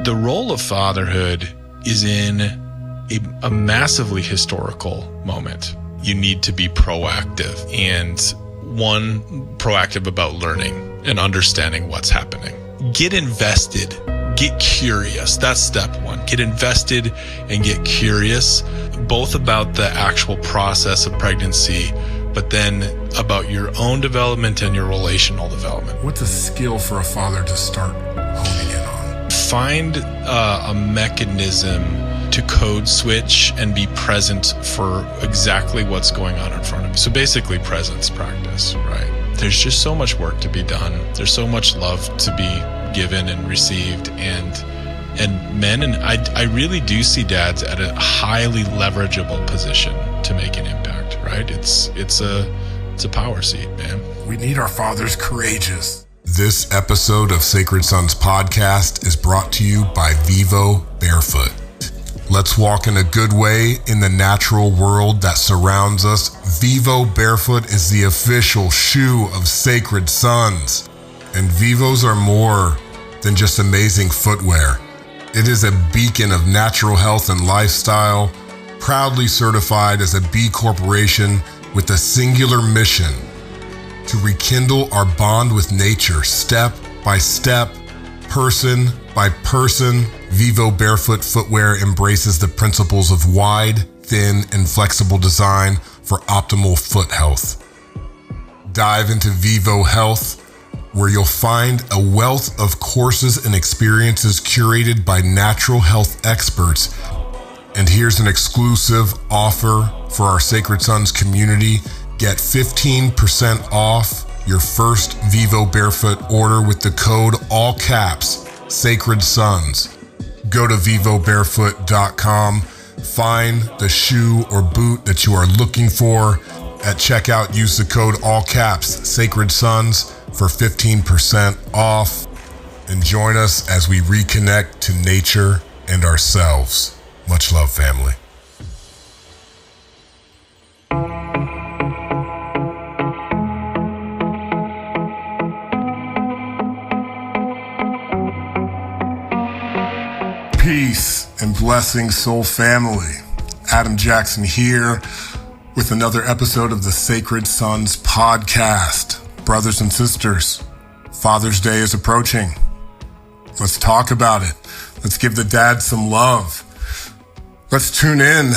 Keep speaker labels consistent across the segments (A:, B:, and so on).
A: The role of fatherhood is in a massively historical moment. You need to be proactive, and proactive about learning and understanding what's happening. Get invested, get curious. That's step one. Get invested and get curious, both about the actual process of pregnancy, but then about your own development and your relational development.
B: What's a skill for a father to start honing in on?
A: Find a mechanism to code switch and be present for exactly what's going on in front of you. So basically presence practice, right? There's just so much work to be done. There's so much love to be given and received, and men, and I really do see dads at a highly leverageable position to make an impact, right? It's a power seat, man.
B: We need our fathers courageous. This episode of Sacred Sons Podcast is brought to you by Vivo Barefoot. Let's walk in a good way in the natural world that surrounds us. Vivo Barefoot is the official shoe of Sacred Sons. And Vivos are more than just amazing footwear. It is a beacon of natural health and lifestyle, proudly certified as a B Corporation with a singular mission to rekindle our bond with nature, step by step, person by person. Vivo Barefoot footwear embraces the principles of wide, thin, and flexible design for optimal foot health. Dive into Vivo Health, where you'll find a wealth of courses and experiences curated by natural health experts. And here's an exclusive offer for our Sacred Sons community. Get 15% off your first Vivo Barefoot order with the code, all caps, Sacred Sons. Go to vivobarefoot.com, find the shoe or boot that you are looking for. At checkout, use the code, all caps, Sacred Sons, for 15% off. And join us as we reconnect to nature and ourselves. Much love, family. Peace and blessings, soul family. Adam Jackson here with another episode of the Sacred Sons Podcast. Brothers and sisters, Father's Day is approaching. Let's talk about it. Let's give the dad some love. Let's tune in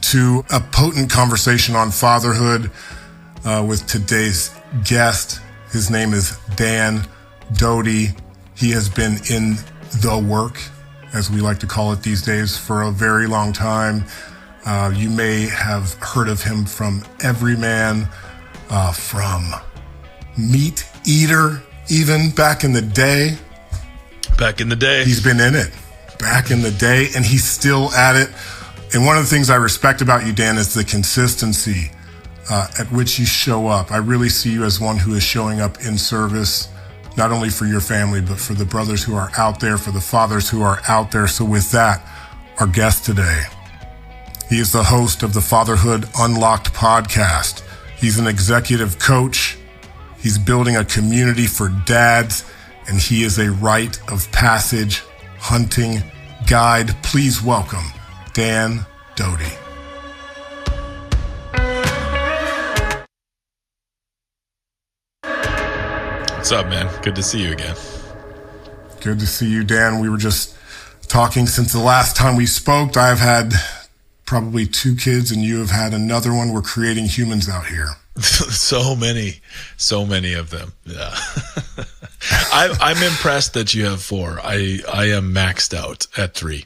B: to a potent conversation on fatherhood with today's guest. His name is Dan Doty. He has been in the work, as we like to call it these days, for a very long time. You may have heard of him from EVRYMAN, from MeatEater, even back in the day.
A: Back in the day.
B: He's been in it back in the day, and he's still at it. And one of the things I respect about you, Dan, is the consistency at which you show up. I really see you as one who is showing up in service, not only for your family, but for the brothers who are out there, for the fathers who are out there. So with that, our guest today, he is the host of the Fatherhood Unlocked podcast. He's an executive coach. He's building a community for dads, and he is a rite of passage hunting guide. Please welcome Dan Doty.
A: What's up, man? Good to see you again.
B: Good to see you, Dan. We were just talking since the last time we spoke. I've had probably 2 kids, and you have had another one. We're creating humans out here.
A: So many of them. Yeah. I'm impressed that you have 4. I am maxed out at 3.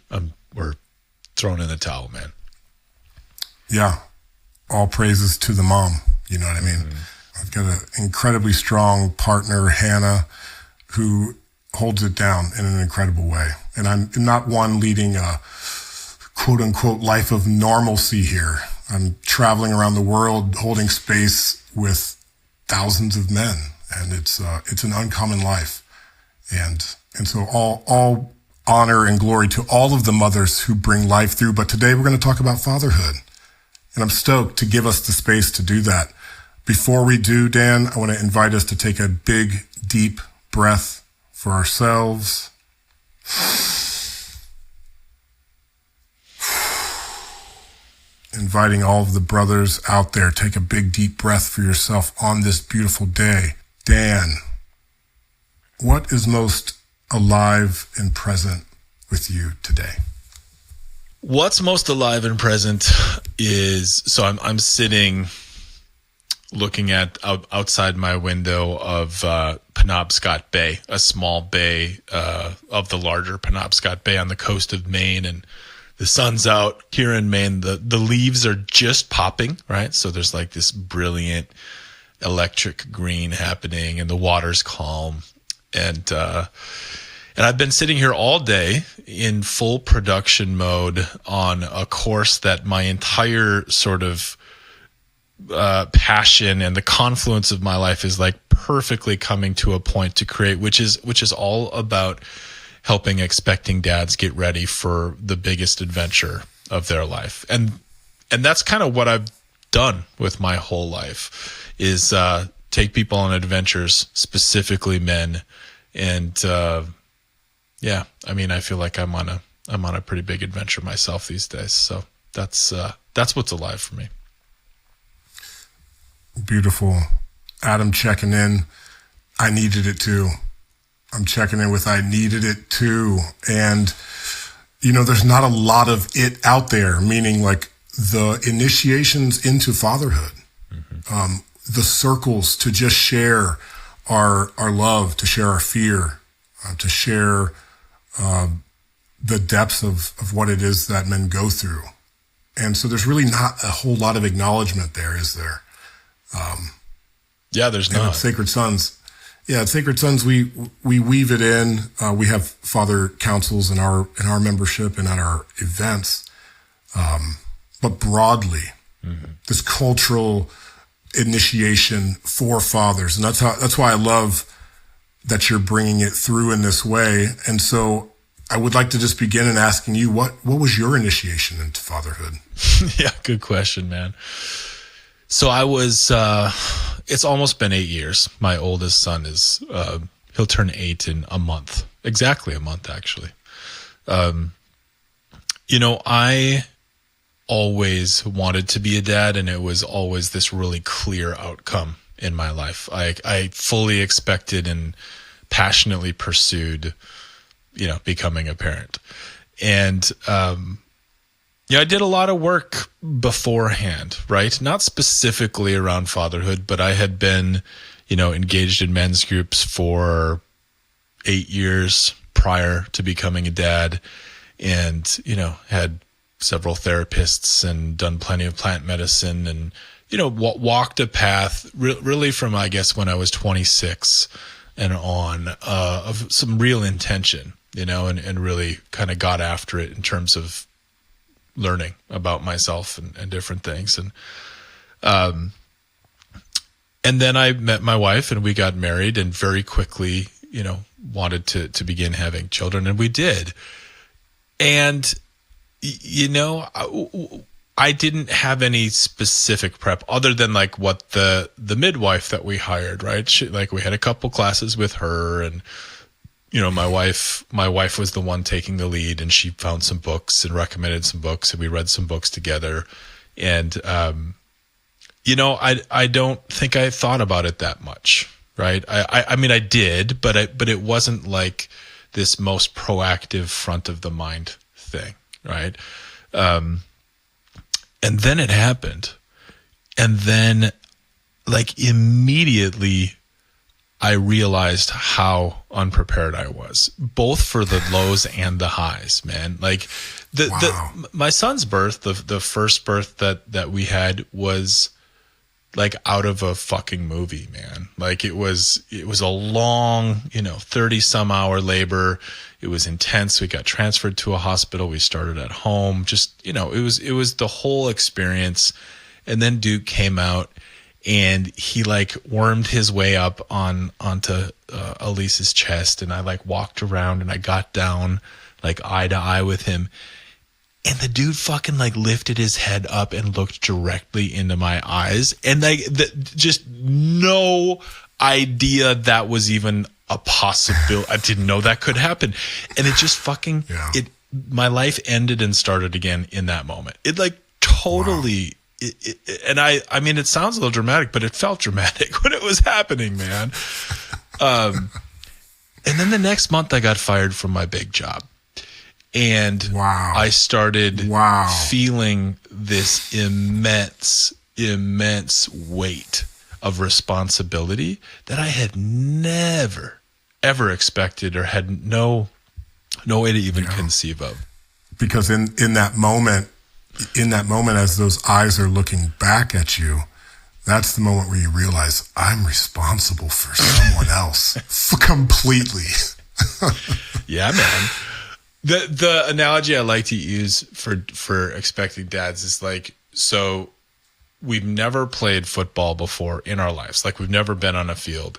A: We're thrown in the towel, man.
B: Yeah. All praises to the mom. You know what I mean? Mm-hmm. I've got an incredibly strong partner, Hannah, who holds it down in an incredible way. And I'm not one leading a quote unquote life of normalcy here. I'm traveling around the world, holding space with thousands of men, and it's an uncommon life. And so all honor and glory to all of the mothers who bring life through. But today we're going to talk about fatherhood, and I'm stoked to give us the space to do that. Before we do, Dan, I want to invite us to take a big, deep breath for ourselves inviting all of the brothers out there, take a big deep breath for yourself on this beautiful day. Dan, what is most alive and present with you today?
A: What's most alive and present is, so I'm sitting looking at outside my window of Penobscot Bay, a small bay of the larger Penobscot Bay on the coast of Maine, and the sun's out here in Maine. The leaves are just popping, right? So there's like this brilliant electric green happening, and the water's calm, and I've been sitting here all day in full production mode on a course that my entire sort of passion and the confluence of my life is like perfectly coming to a point to create, which is all about helping expecting dads get ready for the biggest adventure of their life. And that's kind of what I've done with my whole life, is take people on adventures, specifically men. And yeah, I mean, I feel like I'm on a pretty big adventure myself these days. So that's what's alive for me.
B: Beautiful. Adam checking in. I needed it too. I'm checking in with I needed it too. And, you know, there's not a lot of it out there, meaning like the initiations into fatherhood, the circles to just share our love, to share our fear, to share the depths of what it is that men go through. And so there's really not a whole lot of acknowledgement there, is there?
A: Yeah, there's not.
B: At Sacred Sons. Yeah, at Sacred Sons, we weave it in. We have father councils in our membership and at our events. But broadly, this cultural initiation for fathers. And that's why I love that you're bringing it through in this way. And so I would like to just begin in asking you, what was your initiation into fatherhood?
A: Yeah, good question, man. So I was, it's almost been 8 years. My oldest son is, he'll turn 8 in a month, exactly a month, actually. You know, I always wanted to be a dad, and it was always this really clear outcome in my life. I fully expected and passionately pursued, you know, becoming a parent. And, I did a lot of work beforehand, right? Not specifically around fatherhood, but I had been, you know, engaged in men's groups for 8 years prior to becoming a dad, and, you know, had several therapists and done plenty of plant medicine, and, you know, walked a path really from, I guess, when I was 26 and on, of some real intention, you know, and really kind of got after it in terms of learning about myself and different things. And then I met my wife and we got married, and very quickly, you know, wanted to begin having children, and we did. And, you know, I didn't have any specific prep other than like what the midwife that we hired, right? Like we had a couple classes with her, and, you know, my wife was the one taking the lead, and she found some books and recommended some books, and we read some books together. And, you know, I don't think I thought about it that much, right? I mean, I did, but it wasn't like this most proactive front of the mind thing, right? And then it happened. And then like immediately I realized how unprepared I was, both for the lows and the highs, man. Like my son's birth, the first birth that we had was like out of a fucking movie, man. Like it was a long, you know, 30 some hour labor. It was intense. We got transferred to a hospital. We started at home. Just, you know, it was the whole experience. And then Duke came out, and he like wormed his way up onto Elise's chest, and I like walked around and I got down like eye to eye with him, and the dude fucking like lifted his head up and looked directly into my eyes, and like just no idea that was even a possibility. I didn't know that could happen, and it just fucking my life ended and started again in that moment. It like totally, and I mean, it sounds a little dramatic, but it felt dramatic when it was happening, man. And then the next month I got fired from my big job. And I started feeling this immense weight of responsibility that I had never, ever expected or had no way to even conceive of.
B: Because in that moment, as those eyes are looking back at you, that's the moment where you realize I'm responsible for someone else completely.
A: Yeah, man. The analogy I like to use for expecting dads is like, so we've never played football before in our lives. Like, we've never been on a field.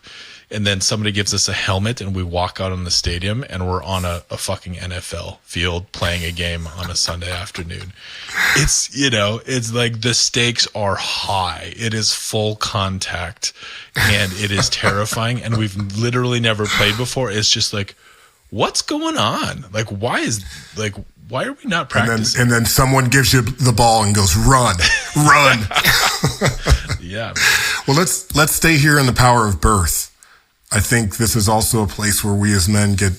A: And then somebody gives us a helmet and we walk out on the stadium and we're on a fucking NFL field playing a game on a Sunday afternoon. It's, it's like the stakes are high. It is full contact and it is terrifying. And we've literally never played before. It's just like, what's going on? Like, why are we not practicing?
B: And then someone gives you the ball and goes, run.
A: Yeah.
B: Well, let's stay here in the power of birth. I think this is also a place where we as men get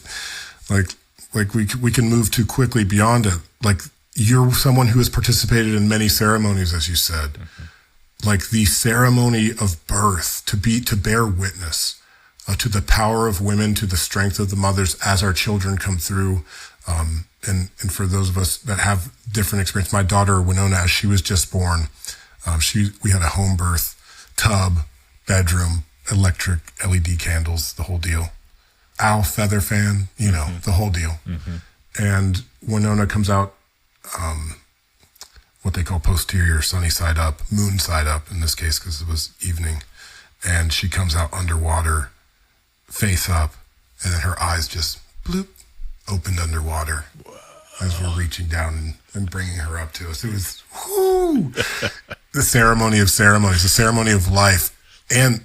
B: like we can move too quickly beyond it. Like, you're someone who has participated in many ceremonies, as you said. Mm-hmm. Like the ceremony of birth, to bear witness to the power of women, to the strength of the mothers as our children come through. And for those of us that have different experience, my daughter Winona, as she was just born, we had a home birth, tub, bedroom, electric LED candles, the whole deal. Owl feather fan, the whole deal. Mm-hmm. And Winona comes out, what they call posterior, sunny side up, moon side up in this case, because it was evening. And she comes out underwater, face up, and then her eyes just bloop, opened underwater. Whoa. As we're reaching down and bringing her up to us. It was the ceremony of ceremonies, the ceremony of life. And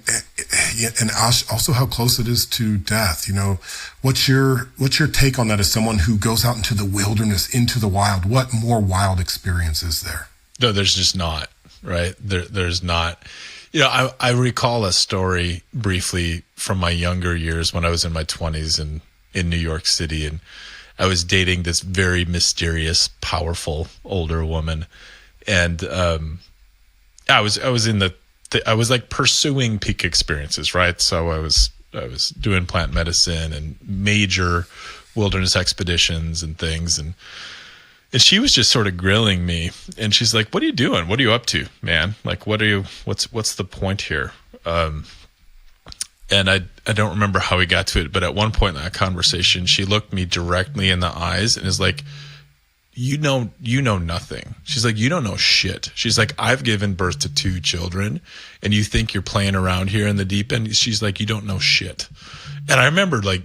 B: also how close it is to death. What's your take on that as someone who goes out into the wilderness, into the wild? What more wild experience is there?
A: No, there's just not, right? There's not. I recall a story briefly from my younger years when I was in my 20s and in New York City, and I was dating this very mysterious, powerful older woman, and I was like pursuing peak experiences, right? So I was doing plant medicine and major wilderness expeditions and things, and she was just sort of grilling me, and she's like, "What are you doing? What are you up to, man? Like, what's the point here?" And I don't remember how we got to it, but at one point in that conversation, she looked me directly in the eyes and is like, you know nothing. She's like, you don't know shit. She's like, I've given birth to 2 children and you think you're playing around here in the deep end. She's like, you don't know shit. And I remember like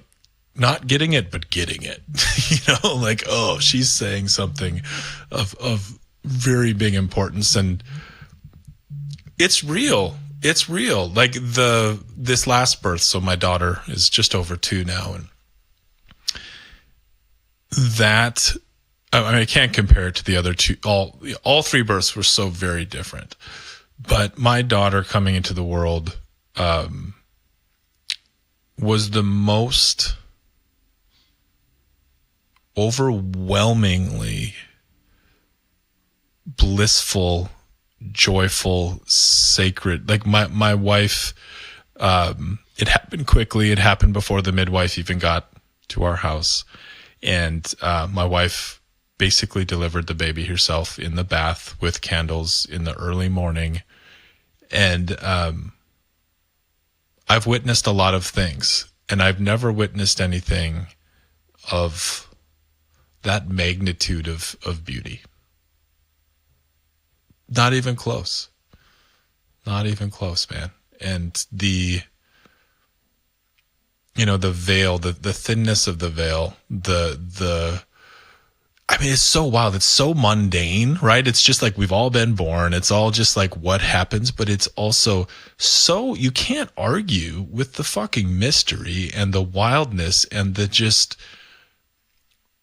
A: not getting it, but getting it, like, oh, she's saying something of very big importance. And it's real. It's real. Like this last birth. So my daughter is just over 2 now. And that, I can't compare it to the other 2. All 3 births were so very different. But my daughter coming into the world was the most overwhelmingly blissful, joyful, sacred. Like my wife, it happened quickly. It happened before the midwife even got to our house. And my wife basically delivered the baby herself in the bath with candles in the early morning. And I've witnessed a lot of things, and I've never witnessed anything of that magnitude of beauty. Not even close. Not even close, man. And the veil, the thinness of the veil, it's so wild. It's so mundane, right? It's just like we've all been born. It's all just like what happens, but it's also so you can't argue with the fucking mystery and the wildness and the just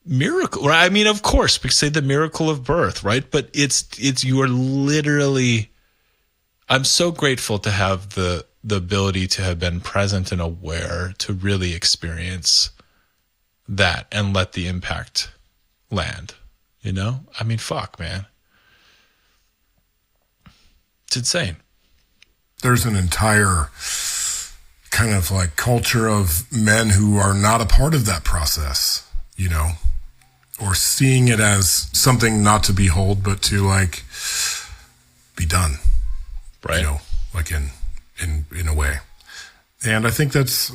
A: miracle, right? I mean, of course, we say the miracle of birth, right? But you are literally, I'm so grateful to have the ability to have been present and aware to really experience that and let the impact land, you know? I mean, fuck, man. It's insane.
B: There's an entire kind of like culture of men who are not a part of that process, you know, or seeing it as something not to behold, but to like be done,
A: right?
B: You know, like in a way. And I think that's,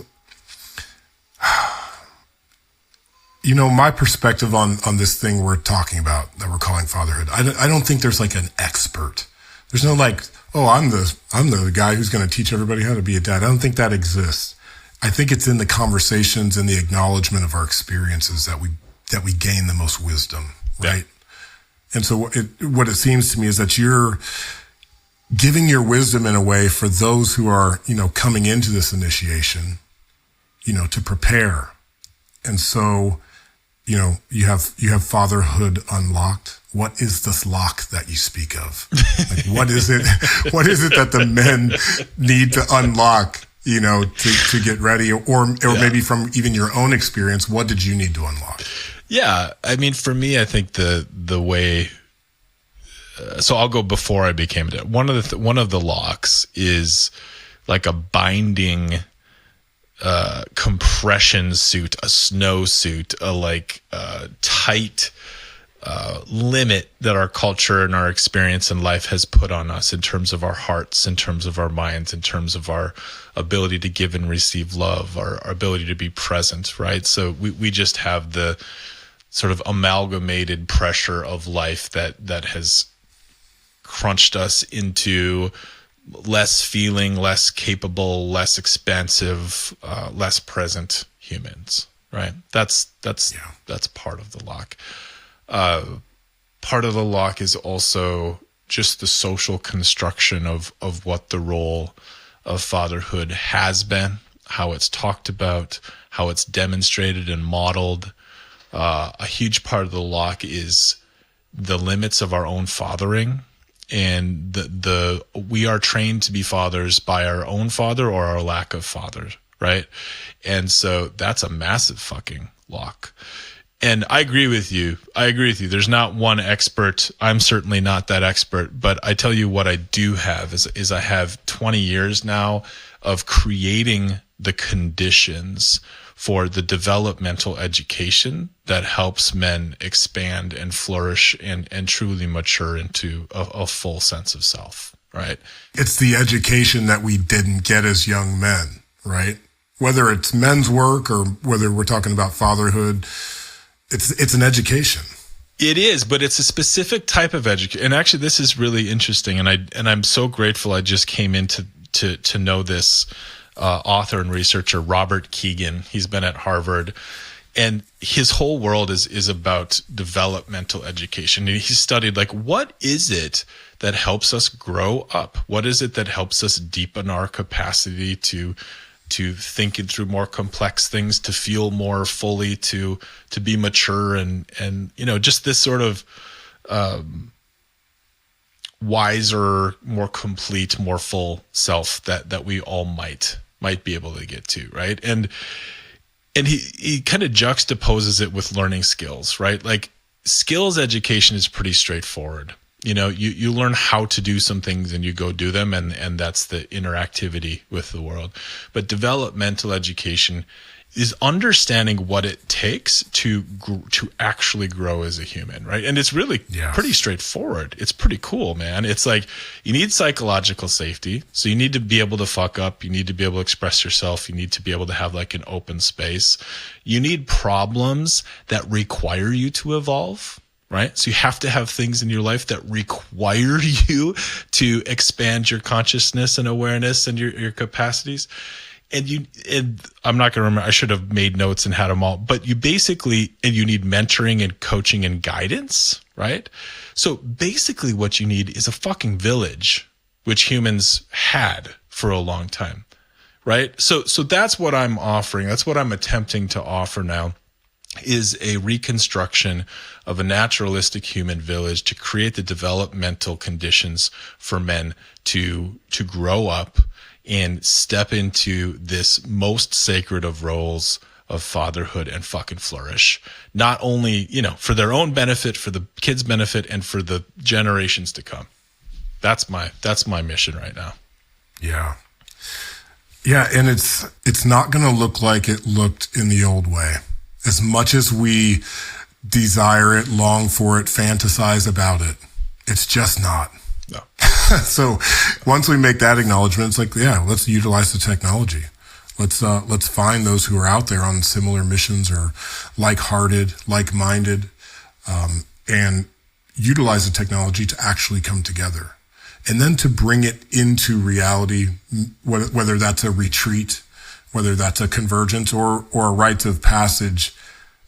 B: you know, my perspective on this thing we're talking about that we're calling fatherhood. I don't think there's like an expert. There's no like, oh, I'm the guy who's going to teach everybody how to be a dad. I don't think that exists. I think it's in the conversations and the acknowledgement of our experiences that we gain the most wisdom, right? Yeah. And so what it seems to me is that you're giving your wisdom in a way for those who are, you know, coming into this initiation, you know, to prepare. And so, you know, you have fatherhood unlocked. What is this lock that you speak of? Like, what is it that the men need to unlock, you know, to get ready, or maybe from even your own experience, what did you need to unlock?
A: Yeah. I mean, for me, I think the way, so I'll go before I became a dad. One of the locks is like a binding compression suit, a snow suit, a tight limit that our culture and our experience in life has put on us in terms of our hearts, in terms of our minds, in terms of our ability to give and receive love, our ability to be present, right? So we just have the sort of amalgamated pressure of life that has crunched us into less feeling, less capable, less expansive, less present humans, right? That's part of the lock. Part of the lock is also just the social construction of what the role of fatherhood has been, how it's talked about, how it's demonstrated and modeled. A huge part of the lock is the limits of our own fathering, and we are trained to be fathers by our own father or our lack of father, right? And so that's a massive fucking lock. And I agree with you. There's not one expert. I'm certainly not that expert, but I tell you what I do have is I have 20 years now of creating the conditions for the developmental education that helps men expand and flourish and truly mature into a full sense of self, right?
B: It's the education that we didn't get as young men, right? Whether it's men's work or whether we're talking about fatherhood, it's an education.
A: It is, but it's a specific type of education. And actually, this is really interesting. And I'm so grateful I just came in to know this author and researcher, Robert Keegan. He's been at Harvard, and his whole world is about developmental education. And he studied, like, what is it that helps us grow up? What is it that helps us deepen our capacity to think through more complex things, to feel more fully, to be mature, and you know, just this sort of wiser, more complete, more full self that we all might be able to get to, right? And he kind of juxtaposes it with learning skills, right? Like, skills education is pretty straightforward. You know, you learn how to do some things and you go do them, and that's the interactivity with the world. But developmental education is understanding what it takes to actually grow as a human, right? And it's really pretty straightforward. It's pretty cool, man. It's like, you need psychological safety. So you need to be able to fuck up. You need to be able to express yourself. You need to be able to have like an open space. You need problems that require you to evolve, right? So you have to have things in your life that require you to expand your consciousness and awareness and your capacities. And I'm not going to remember, I should have made notes and had them all, but you need mentoring and coaching and guidance, right? So basically what you need is a fucking village, which humans had for a long time, right? So that's what I'm offering. That's what I'm attempting to offer now. is a reconstruction of a naturalistic human village to create the developmental conditions for men to grow up and step into this most sacred of roles of fatherhood and fucking flourish. Not only, for their own benefit, for the kids' benefit, and for the generations to come. That's my mission right now.
B: Yeah. Yeah, and it's not going to look like it looked in the old way. As much as we desire it, long for it, fantasize about it, it's just not.
A: No.
B: So once we make that acknowledgement, it's like, yeah, let's utilize the technology. Let's find those who are out there on similar missions or like-hearted, like-minded, and utilize the technology to actually come together. And then to bring it into reality, whether that's a retreat, whether that's a convergence or a rites of passage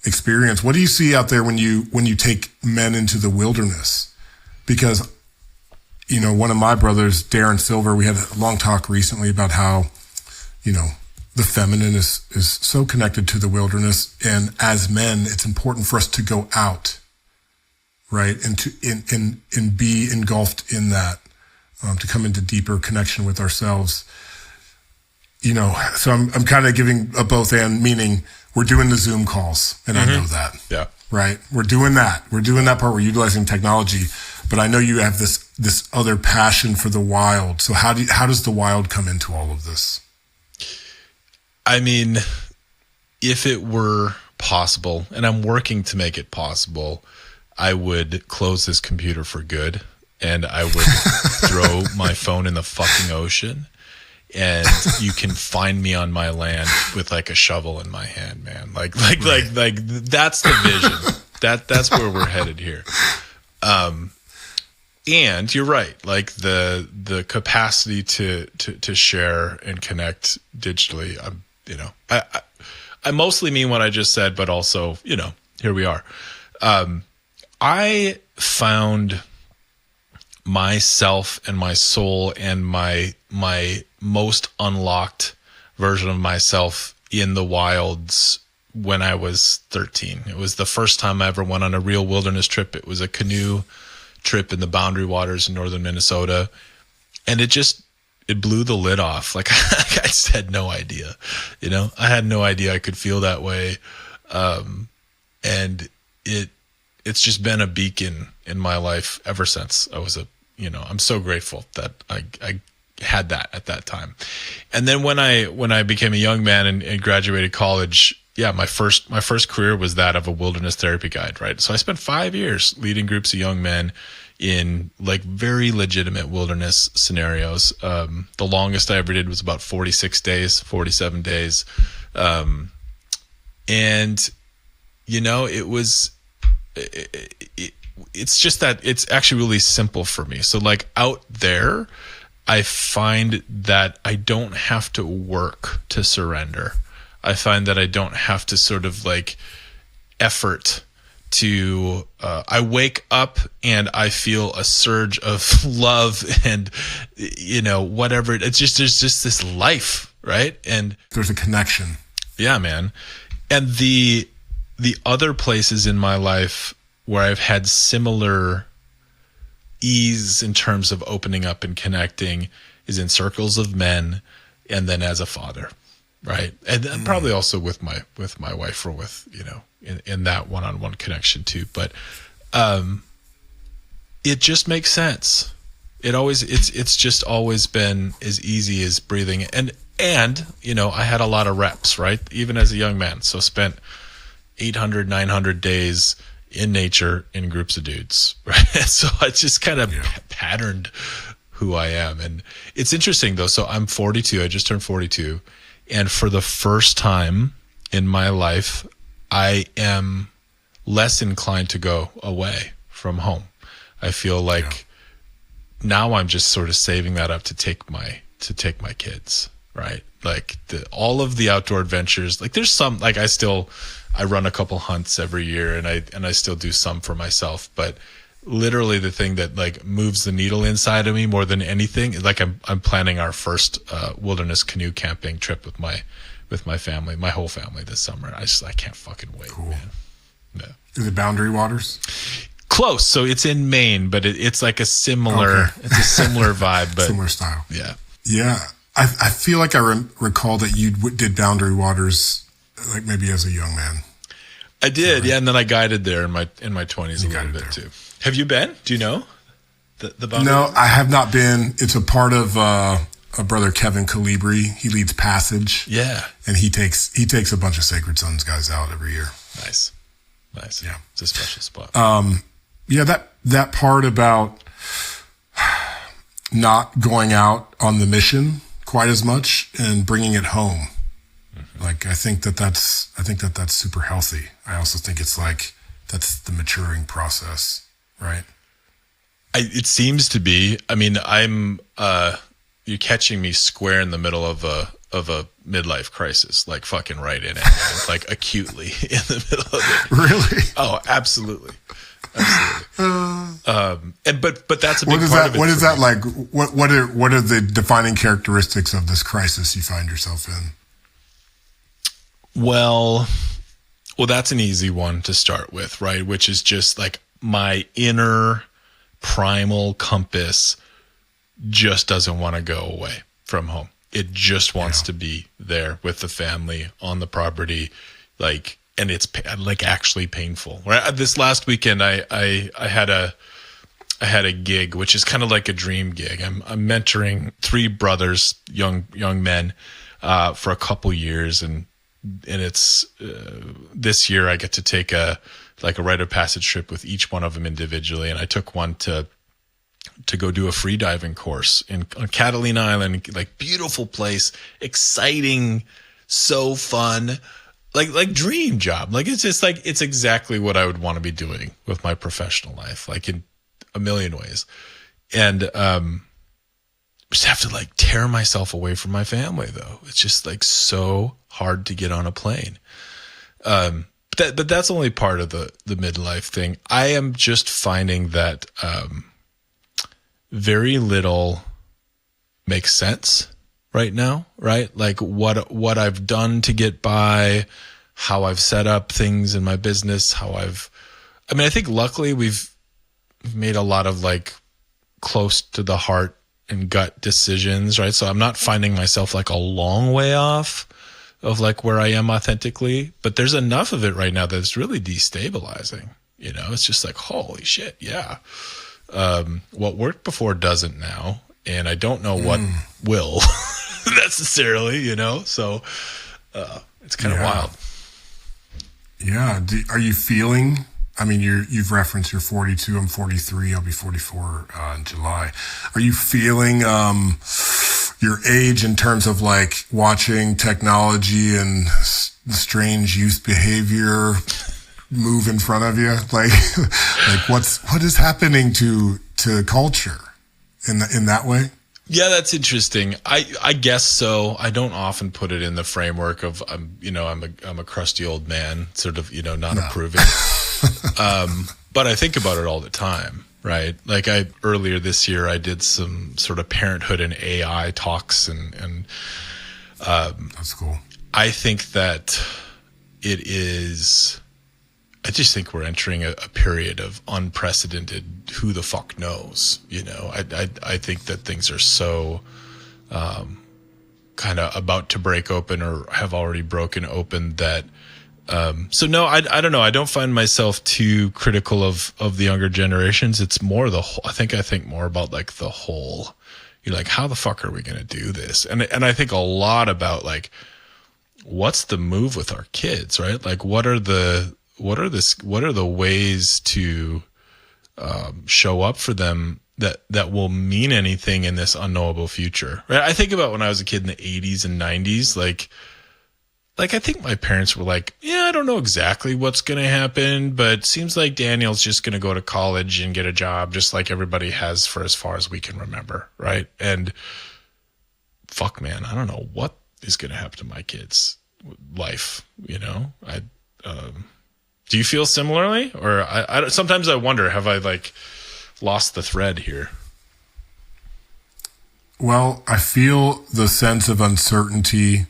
B: experience. What do you see out there when you take men into the wilderness? Because, one of my brothers, Darren Silver, we had a long talk recently about how, the feminine is so connected to the wilderness. And as men, it's important for us to go out, right? And to and be engulfed in that. To come into deeper connection with ourselves, so I'm kind of giving a both and, meaning we're doing the Zoom calls, and I know that.
A: Yeah.
B: Right. We're doing that. We're doing that part. We're utilizing technology, but I know you have this other passion for the wild. So how does the wild come into all of this?
A: I mean, if it were possible, and I'm working to make it possible, I would close this computer for good. And I would throw my phone in the fucking ocean, and you can find me on my land with like a shovel in my hand, man. Like that's the vision. That's where we're headed here. And you're right. Like the capacity to share and connect digitally. I mostly mean what I just said, but also, here we are. I found myself and my soul and my most unlocked version of myself in the wilds when I was 13. It was the first time I ever went on a real wilderness trip. It was a canoe trip in the Boundary Waters in northern Minnesota. And it blew the lid off. Like I just had no idea, I had no idea I could feel that way. And it's just been a beacon in my life ever since I was I'm so grateful that I had that at that time. And then when I became a young man and graduated college, yeah, my first career was that of a wilderness therapy guide, right? So I spent 5 years leading groups of young men in like very legitimate wilderness scenarios. The longest I ever did was about 47 days. And it was, it's just that it's actually really simple for me. So like out there, I find that I don't have to work to surrender. I find that I don't have to sort of like effort to, I wake up and I feel a surge of love and, whatever. It's just, there's just this life, right? And
B: there's a connection.
A: Yeah, man. And the other places in my life where I've had similar ease in terms of opening up and connecting is in circles of men, and then as a father, right? And probably also with my wife, or with, in that one-on-one connection too. But it just makes sense. It's just always been as easy as breathing. And I had a lot of reps, right? Even as a young man. So spent 800, 900 days in nature in groups of dudes, right? So I just kind of patterned who I am. And it's interesting though. So I'm 42. I just turned 42. And for the first time in my life, I am less inclined to go away from home. I feel like now I'm just sort of saving that up to take my kids, right? Like all of the outdoor adventures, like there's some, like I run a couple hunts every year, and I still do some for myself, but literally the thing that like moves the needle inside of me more than anything is like I'm planning our first wilderness canoe camping trip with my with my family, my whole family this summer. I can't fucking wait, man. Yeah.
B: Is it Boundary Waters?
A: Close. So it's in Maine, but it's like a similar, it's a similar vibe, but
B: similar style.
A: Yeah.
B: Yeah. I feel like I recall that you did Boundary Waters, like maybe as a young man.
A: I did. Yeah. And then I guided there in my 20s a little bit too. Have you been? Do you know the Boundary
B: No,
A: Waters?
B: I have not been. It's a part of, a brother, Kevin Calibri. He leads Passage.
A: Yeah.
B: And he takes a bunch of Sacred Sons guys out every year.
A: Nice.
B: Yeah.
A: It's a special spot.
B: Yeah, that part about not going out on the mission quite as much and bringing it home. Mm-hmm. Like, I think that's super healthy. I also think it's like, that's the maturing process, right?
A: It seems to be. I mean, you're catching me square in the middle of a midlife crisis, like fucking right in it, man. Like acutely in the middle of it.
B: Really?
A: Oh, absolutely. But that's a big part of it.
B: What is that like? What are the defining characteristics of this crisis you find yourself in?
A: Well, that's an easy one to start with, right? Which is just like my inner primal compass just doesn't want to go away from home. It just wants to be there with the family on the property, like, and it's like actually painful. Right? This last weekend, I had a gig, which is kind of like a dream gig. I'm mentoring 3 brothers, young men, for a couple years, and it's this year I get to take a rite of passage trip with each one of them individually, and I took one to go do a free diving course on Catalina Island, like beautiful place, exciting, so fun, like dream job. Like it's just like, it's exactly what I would want to be doing with my professional life, like in a million ways. And just have to like tear myself away from my family though. It's just like so hard to get on a plane. But that's only part of the midlife thing. I am just finding that very little makes sense right now, right? Like what I've done to get by, how I've set up things in my business, I think luckily we've made a lot of like close to the heart and gut decisions, right? So I'm not finding myself like a long way off of like where I am authentically, but there's enough of it right now that's really destabilizing. You know, it's just like, holy shit. Yeah. What worked before doesn't now. And I don't know what will necessarily, you know? So, it's kind of wild.
B: Yeah. Are you feeling, I mean, you've referenced you're 42, I'm 43, I'll be 44 in July. Are you feeling, your age in terms of like watching technology and strange youth behavior move in front of you? Like what is happening to culture in that way?
A: Yeah, that's interesting. I guess so. I don't often put it in the framework of I'm a crusty old man, sort of, not approving. But I think about it all the time, right? Like earlier this year I did some sort of parenthood and AI talks and
B: that's cool.
A: I think that I just think we're entering a period of unprecedented who the fuck knows, I think that things are so kind of about to break open or have already broken open that so no, I don't know. I don't find myself too critical of the younger generations. It's more I think more about like the whole, you're like, how the fuck are we going to do this? And I think a lot about like, what's the move with our kids, right? Like what are the ways to show up for them that will mean anything in this unknowable future, right? I think about when I was a kid in the 80s and 90s, like I think my parents were like, yeah, I don't know exactly what's going to happen, but it seems like Daniel's just going to go to college and get a job just like everybody has for as far as we can remember, right? And fuck, man, I don't know what is going to happen to my kids' life, do you feel similarly? Or I sometimes I wonder, have I like lost the thread here?
B: Well, I feel the sense of uncertainty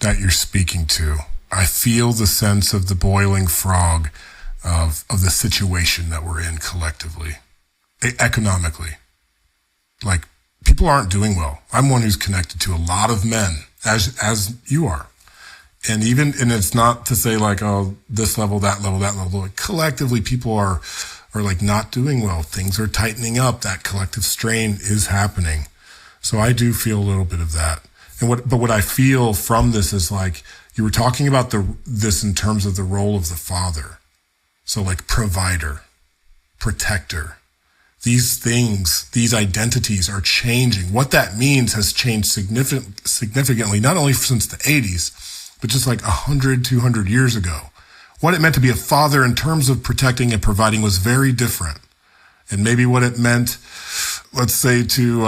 B: that you're speaking to. I feel the sense of the boiling frog of the situation that we're in collectively, economically. Like, people aren't doing well. I'm one who's connected to a lot of men, as you are. And it's not to say like, oh, this level, that level, that level. Like, collectively, people are like not doing well. Things are tightening up. That collective strain is happening. So I do feel a little bit of that. But what I feel from this is like, you were talking about this in terms of the role of the father. So like provider, protector. These things, these identities are changing. What that means has changed significantly, not only since the 80s, but just like 100, 200 years ago. What it meant to be a father in terms of protecting and providing was very different. And maybe what it meant, let's say to,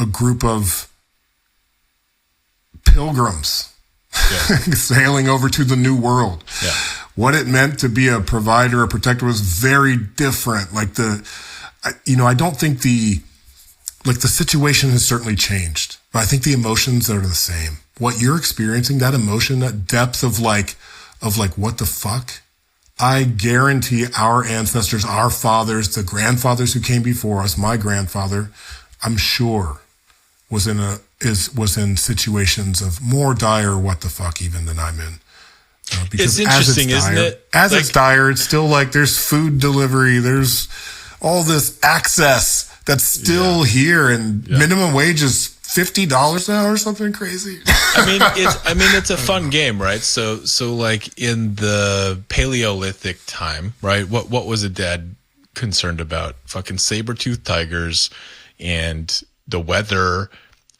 B: a group of pilgrims sailing over to the new world. Yeah. What it meant to be a provider, a protector was very different. Like I don't think the situation has certainly changed, but I think the emotions are the same. What you're experiencing, that emotion, that depth of like, what the fuck? I guarantee our ancestors, our fathers, the grandfathers who came before us, my grandfather, I'm sure was in situations of more dire what the fuck even than I'm in.
A: Because it's interesting, isn't it?
B: As it's dire, it's still like there's food delivery, there's all this access that's still here, and minimum wage is $50 an hour or something crazy.
A: It's a fun game, right? So like in the Paleolithic time, right? What was a dad concerned about? Fucking saber-toothed tigers and the weather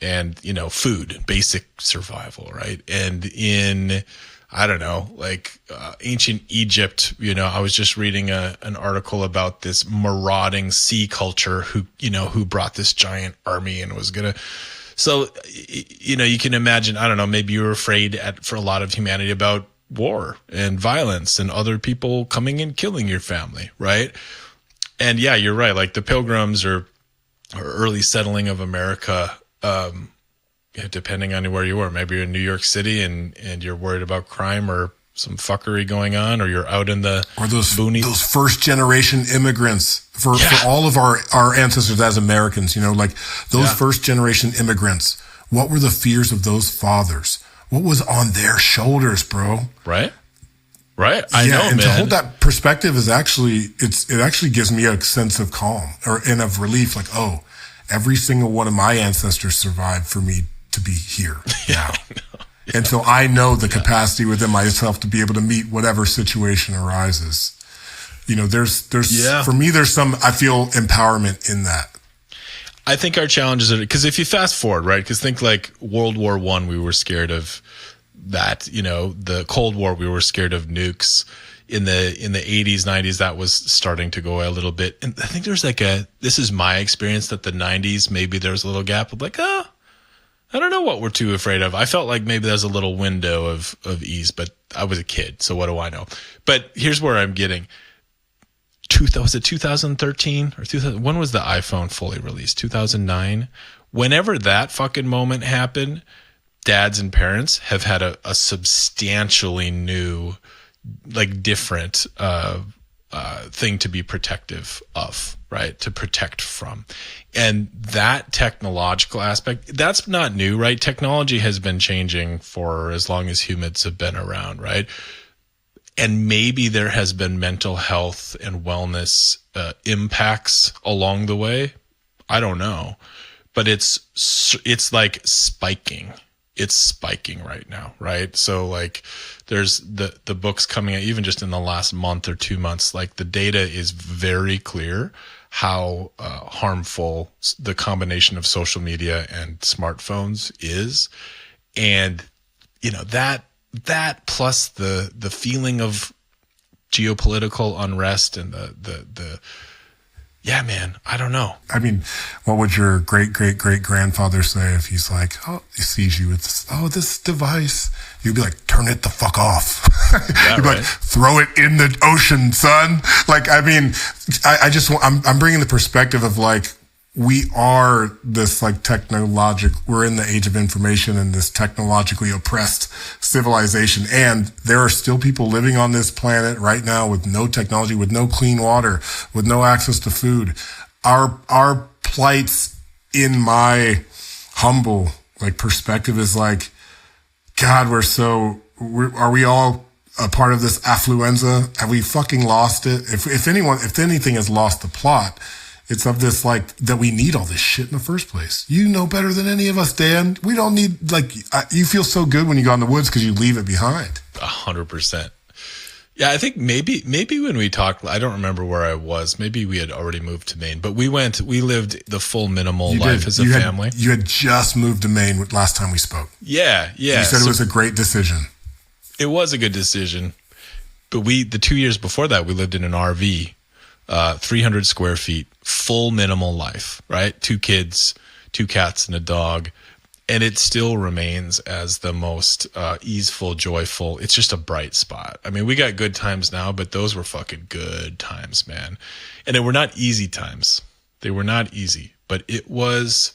A: and, food, basic survival, right? And in, I don't know, like ancient Egypt, I was just reading an article about this marauding sea culture who brought this giant army and was going to, so, you can imagine, I don't know, maybe you were afraid for a lot of humanity about war and violence and other people coming and killing your family, right? And yeah, you're right. Like the Pilgrims or early settling of America, depending on where you were. Maybe you're in New York City and you're worried about crime or some fuckery going on, or you're out in the boonies.
B: Those first generation immigrants for all of our ancestors as Americans, like those first generation immigrants. What were the fears of those fathers? What was on their shoulders, bro?
A: Right. I know,
B: and
A: man.
B: to hold that perspective is it actually gives me a sense of calm and of relief. Like, oh, every single one of my ancestors survived for me to be here now. And so I know the capacity within myself to be able to meet whatever situation arises. There's for me, there's some, I feel empowerment in that.
A: I think our challenges are, because if you fast forward, right? Because think like World War I, we were scared of that, the Cold War, we were scared of nukes. In the 80s, 90s, that was starting to go away a little bit. And I think there's this is my experience, that the 90s, maybe there was a little gap of like, I don't know what we're too afraid of. I felt like maybe there's a little window of ease, but I was a kid, so what do I know? But here's where I'm getting. Was it 2013 or 2000? When was the iPhone fully released? 2009? Whenever that fucking moment happened, dads and parents have had a substantially new, like different thing to be protective of, right? To protect from. And that technological aspect, that's not new, right? Technology has been changing for as long as humans have been around, right? And maybe there has been mental health and wellness impacts along the way. I don't know. But it's like spiking. It's spiking right now, right? So like there's the books coming out, even just in the last month or 2 months, like the data is very clear how harmful the combination of social media and smartphones is. And, that plus the feeling of geopolitical unrest and the yeah, man, I don't know.
B: I mean, what would your great-great-great-grandfather say if he's like, he sees you with this device? You'd be like, turn it the fuck off. You'd be like, throw it in the ocean, son. Like, I mean, I'm bringing the perspective of like, we are this like we're in the age of information and this technologically oppressed civilization. And there are still people living on this planet right now with no technology, with no clean water, with no access to food. Our plights, in my humble like perspective, is like, God, are we all a part of this affluenza? Have we fucking lost it? If anything has lost the plot, it's of this like that we need all this shit in the first place. You know better than any of us, Dan. We don't need you feel so good when you go in the woods because you leave it behind.
A: 100%. Yeah, I think maybe when we talked, I don't remember where I was. Maybe we had already moved to Maine, but we lived the full minimal life as a family.
B: You had just moved to Maine last time we spoke.
A: Yeah.
B: You said it was a great decision.
A: It was a good decision, but the 2 years before that, we lived in an RV. 300 square feet, full minimal life, right? 2 kids, 2 cats and a dog. And it still remains as the most easeful, joyful. It's just a bright spot. I mean, we got good times now, but those were fucking good times, man. And they were not easy times. They were not easy, but it was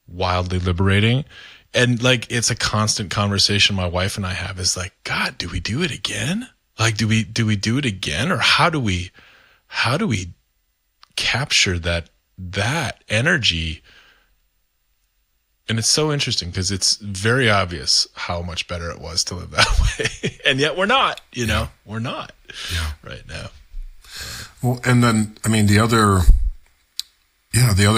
A: wildly liberating. And like, it's a constant conversation my wife and I have is like, God, do we do it again? Like, do we do it again? Or how do we capture that energy? And it's so interesting because it's very obvious how much better it was to live that way. And yet we're not, we're not right now.
B: Well, and then, I mean, the other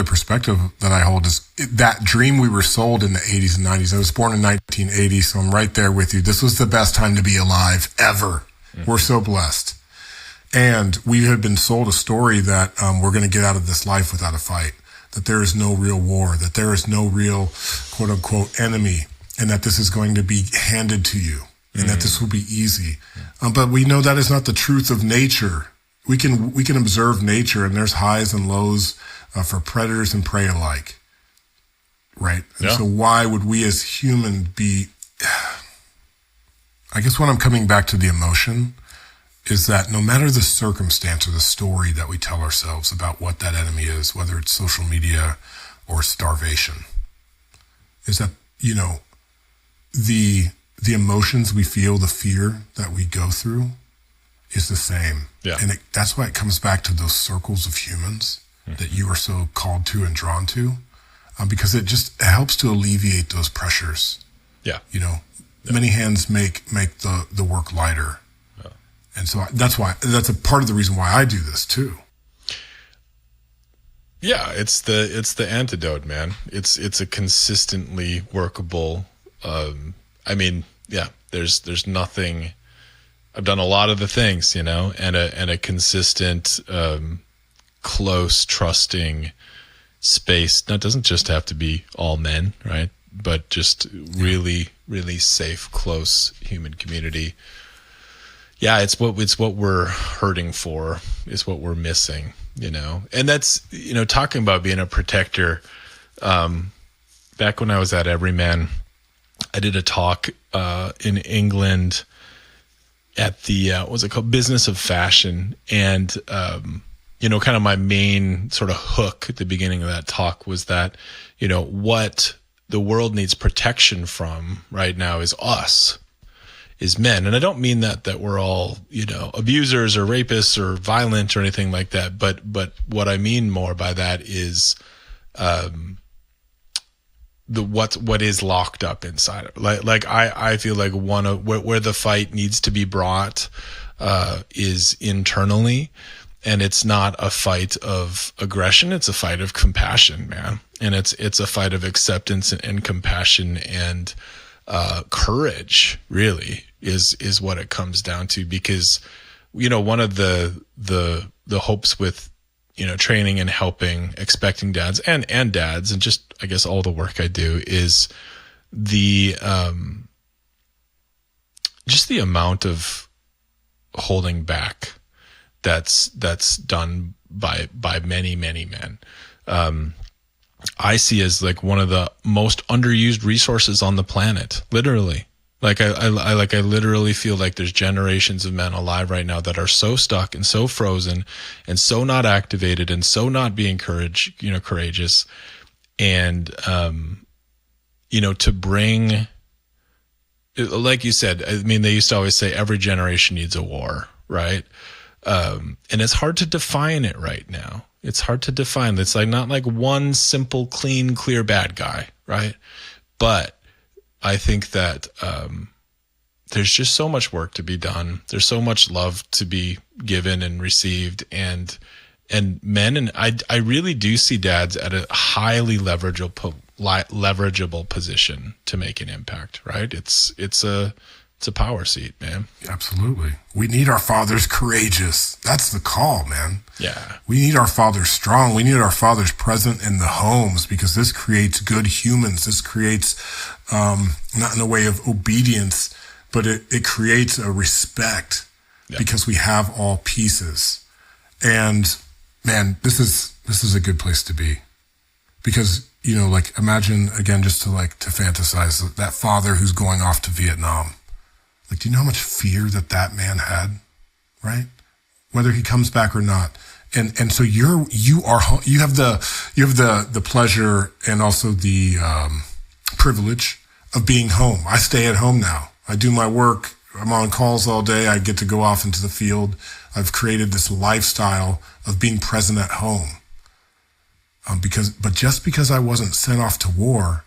B: perspective that I hold is that dream we were sold in the 80s and 90s. I was born in 1980, so I'm right there with you. This was the best time to be alive ever. Mm-hmm. We're so blessed. And we had been sold a story that we're going to get out of this life without a fight, that there is no real war, that there is no real quote unquote enemy, and that this is going to be handed to you, and that this will be easy. But we know that is not the truth of nature. We can observe nature, and there's highs and lows for predators and prey alike, right? And so why would we as human be, I guess when I'm coming back to the emotion, is that no matter the circumstance or the story that we tell ourselves about what that enemy is, whether it's social media or starvation, is that, the emotions we feel, the fear that we go through is the same.
A: Yeah.
B: And that's why it comes back to those circles of humans that you are so called to and drawn to, because it helps to alleviate those pressures.
A: Yeah.
B: Many hands make the work lighter. And so that's a part of the reason why I do this too.
A: Yeah, it's the antidote, man. It's a consistently workable. There's nothing. I've done a lot of the things, and a consistent, close, trusting space. Now, it doesn't just have to be all men, right? But just really, really safe, close human community. Yeah, it's what we're hurting for. It's what we're missing, And that's, talking about being a protector. Back when I was at EVRYMAN, I did a talk in England at the what was it called, Business of Fashion, and kind of my main sort of hook at the beginning of that talk was that what the world needs protection from right now is us. Is men. And I don't mean that we're all, abusers or rapists or violent or anything like that. But what I mean more by that is, what is locked up inside of it. Like I feel like one of where the fight needs to be brought, is internally, and it's not a fight of aggression. It's a fight of compassion, man. And it's a fight of acceptance and compassion and, courage, really, is what it comes down to. Because, one of the hopes with, training and helping expecting dads and dads, and just, I guess, all the work I do is just the amount of holding back that's done by many, many men. I see as like one of the most underused resources on the planet, literally. I literally feel like there's generations of men alive right now that are so stuck and so frozen and so not activated and so not being courageous. And, to bring, like you said, I mean, they used to always say every generation needs a war, right? And it's hard to define it right now. It's hard to define. It's like not like one simple, clean, clear bad guy, right? But I think that there's just so much work to be done. There's so much love to be given and received, and men, and I really do see dads at a highly leverageable position to make an impact. Right? It's a power seat, man.
B: Absolutely. We need our fathers courageous. That's the call, man.
A: Yeah.
B: We need our fathers strong. We need our fathers present in the homes, because this creates good humans. This creates, not in a way of obedience, but it creates a respect, because we have all pieces. And man, this is a good place to be, because, like, imagine again, just to fantasize that father who's going off to Vietnam. Like, do you know how much fear that man had, right? Whether he comes back or not. And so you have the pleasure and also the privilege of being home. I stay at home now. I do my work. I'm on calls all day. I get to go off into the field. I've created this lifestyle of being present at home. But just because I wasn't sent off to war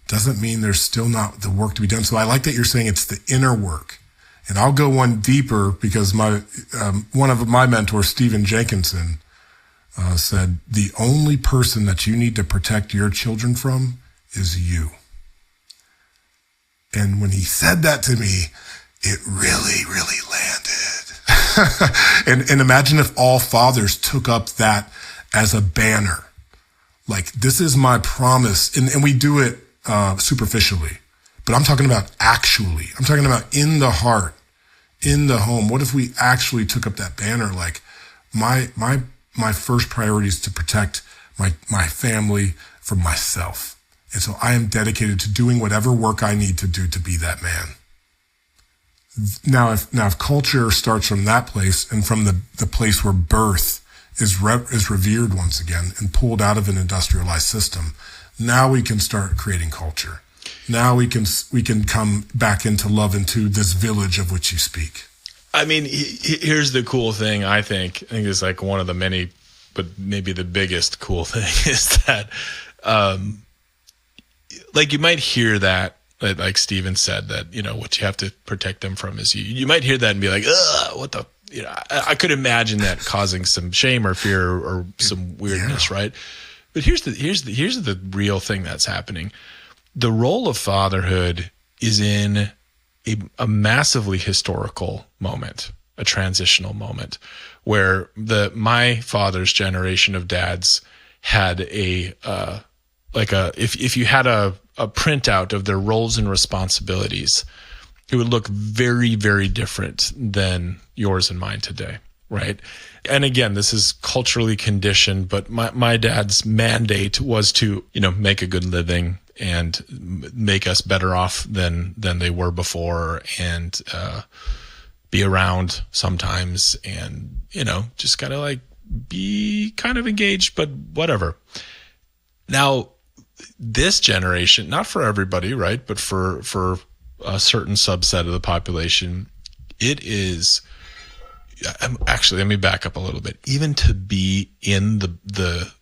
B: doesn't mean there's still not the work to be done. So I like that you're saying it's the inner work. And I'll go one deeper, because one of my mentors, Stephen Jenkinson, said, the only person that you need to protect your children from is you. And when he said that to me, it really, really landed. and imagine if all fathers took up that as a banner. Like, this is my promise. And we do it superficially, but I'm talking about actually. I'm talking about in the heart, in the home. What if we actually took up that banner? Like, my first priority is to protect my family from myself. And so I am dedicated to doing whatever work I need to do to be that man. Now if culture starts from that place, and from the place where birth is revered once again and pulled out of an industrialized system, now we can start creating culture. Now we can come back into love, into this village of which you speak.
A: I mean, here's the cool thing. I think it's like one of the many, but maybe the biggest cool thing is that, like, you might hear that, like Steven said, that, what you have to protect them from is you. You might hear that and be like, ugh, what the, I could imagine that causing some shame or fear or some weirdness, right? But here's the real thing that's happening. The role of fatherhood is in a massively historical moment, a transitional moment, where my father's generation of dads had if you had a printout of their roles and responsibilities, it would look very, very different than yours and mine today, right? And again, this is culturally conditioned, but my dad's mandate was to, make a good living and make us better off than they were before, and be around sometimes, and, just kind of like be kind of engaged, but whatever. Now, this generation, not for everybody, right? But for a certain subset of the population, it is actually, let me back up a little bit. Even to be in the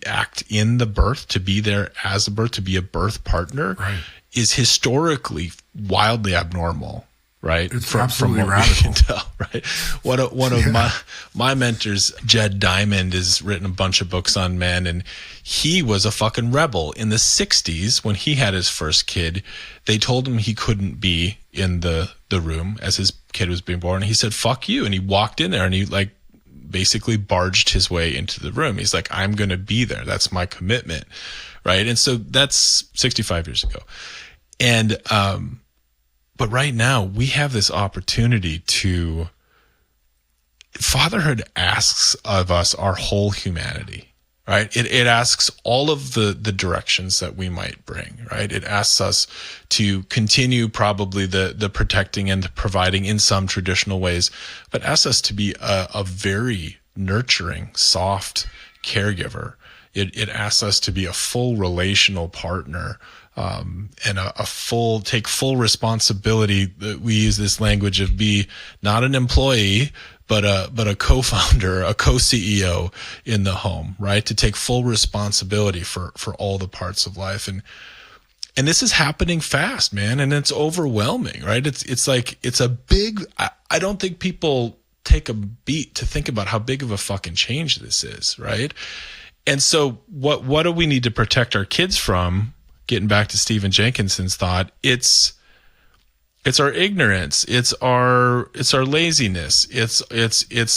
A: act in the birth, to be there as a birth, to be a birth partner, right, is historically wildly abnormal, right?
B: It's
A: from
B: absolutely
A: what
B: radical.
A: we can tell, right? One of my mentors, Jed Diamond, has written a bunch of books on men, and he was a fucking rebel. In the 60s, when he had his first kid, they told him he couldn't be in the room as his kid was being born. He said, fuck you. And he walked in there, and he basically barged his way into the room. He's like, I'm going to be there. That's my commitment. Right. And so that's 65 years ago. And, but right now we have this opportunity fatherhood asks of us our whole humanity, right? It asks all of the directions that we might bring, right? It asks us to continue probably the protecting and providing in some traditional ways, but asks us to be a very nurturing, soft caregiver. It asks us to be a full relational partner, and take full responsibility. We use this language of be not an employee, but a co-founder, a co-CEO in the home, right? To take full responsibility for all the parts of life. And this is happening fast, man. And it's overwhelming, right? It's like, it's a big, I don't think people take a beat to think about how big of a fucking change this is, right? And so what do we need to protect our kids from? Getting back to Stephen Jenkinson's thought, it's our ignorance, it's our laziness, it's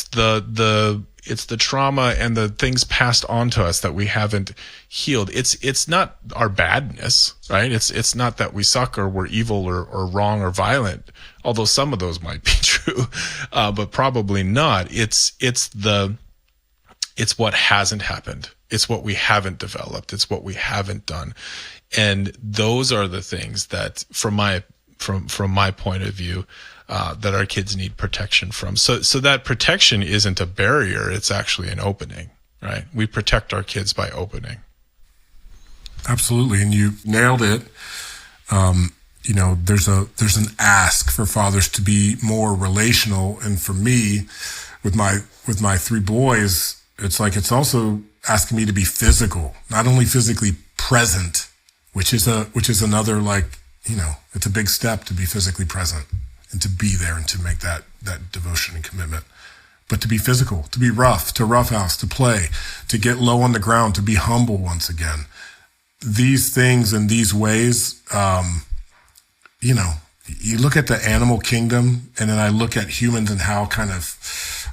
A: the trauma and the things passed on to us that we haven't healed. It's not our badness, right? It's not that we suck or we're evil or wrong or violent, although some of those might be true, but probably not. It's what hasn't happened. It's what we haven't developed. It's what we haven't done. And those are the things that, from my point of view, that our kids need protection from. So that protection isn't a barrier. It's actually an opening, right? We protect our kids by opening.
B: Absolutely. And you nailed it. There's an ask for fathers to be more relational. And for me, with my three boys, it's also asking me to be physical, not only physically present, which is another, it's a big step to be physically present and to be there and to make that devotion and commitment, but to be physical, to be rough, to roughhouse, to play, to get low on the ground, to be humble once again. These things and these ways, you look at the animal kingdom, and then I look at humans and how kind of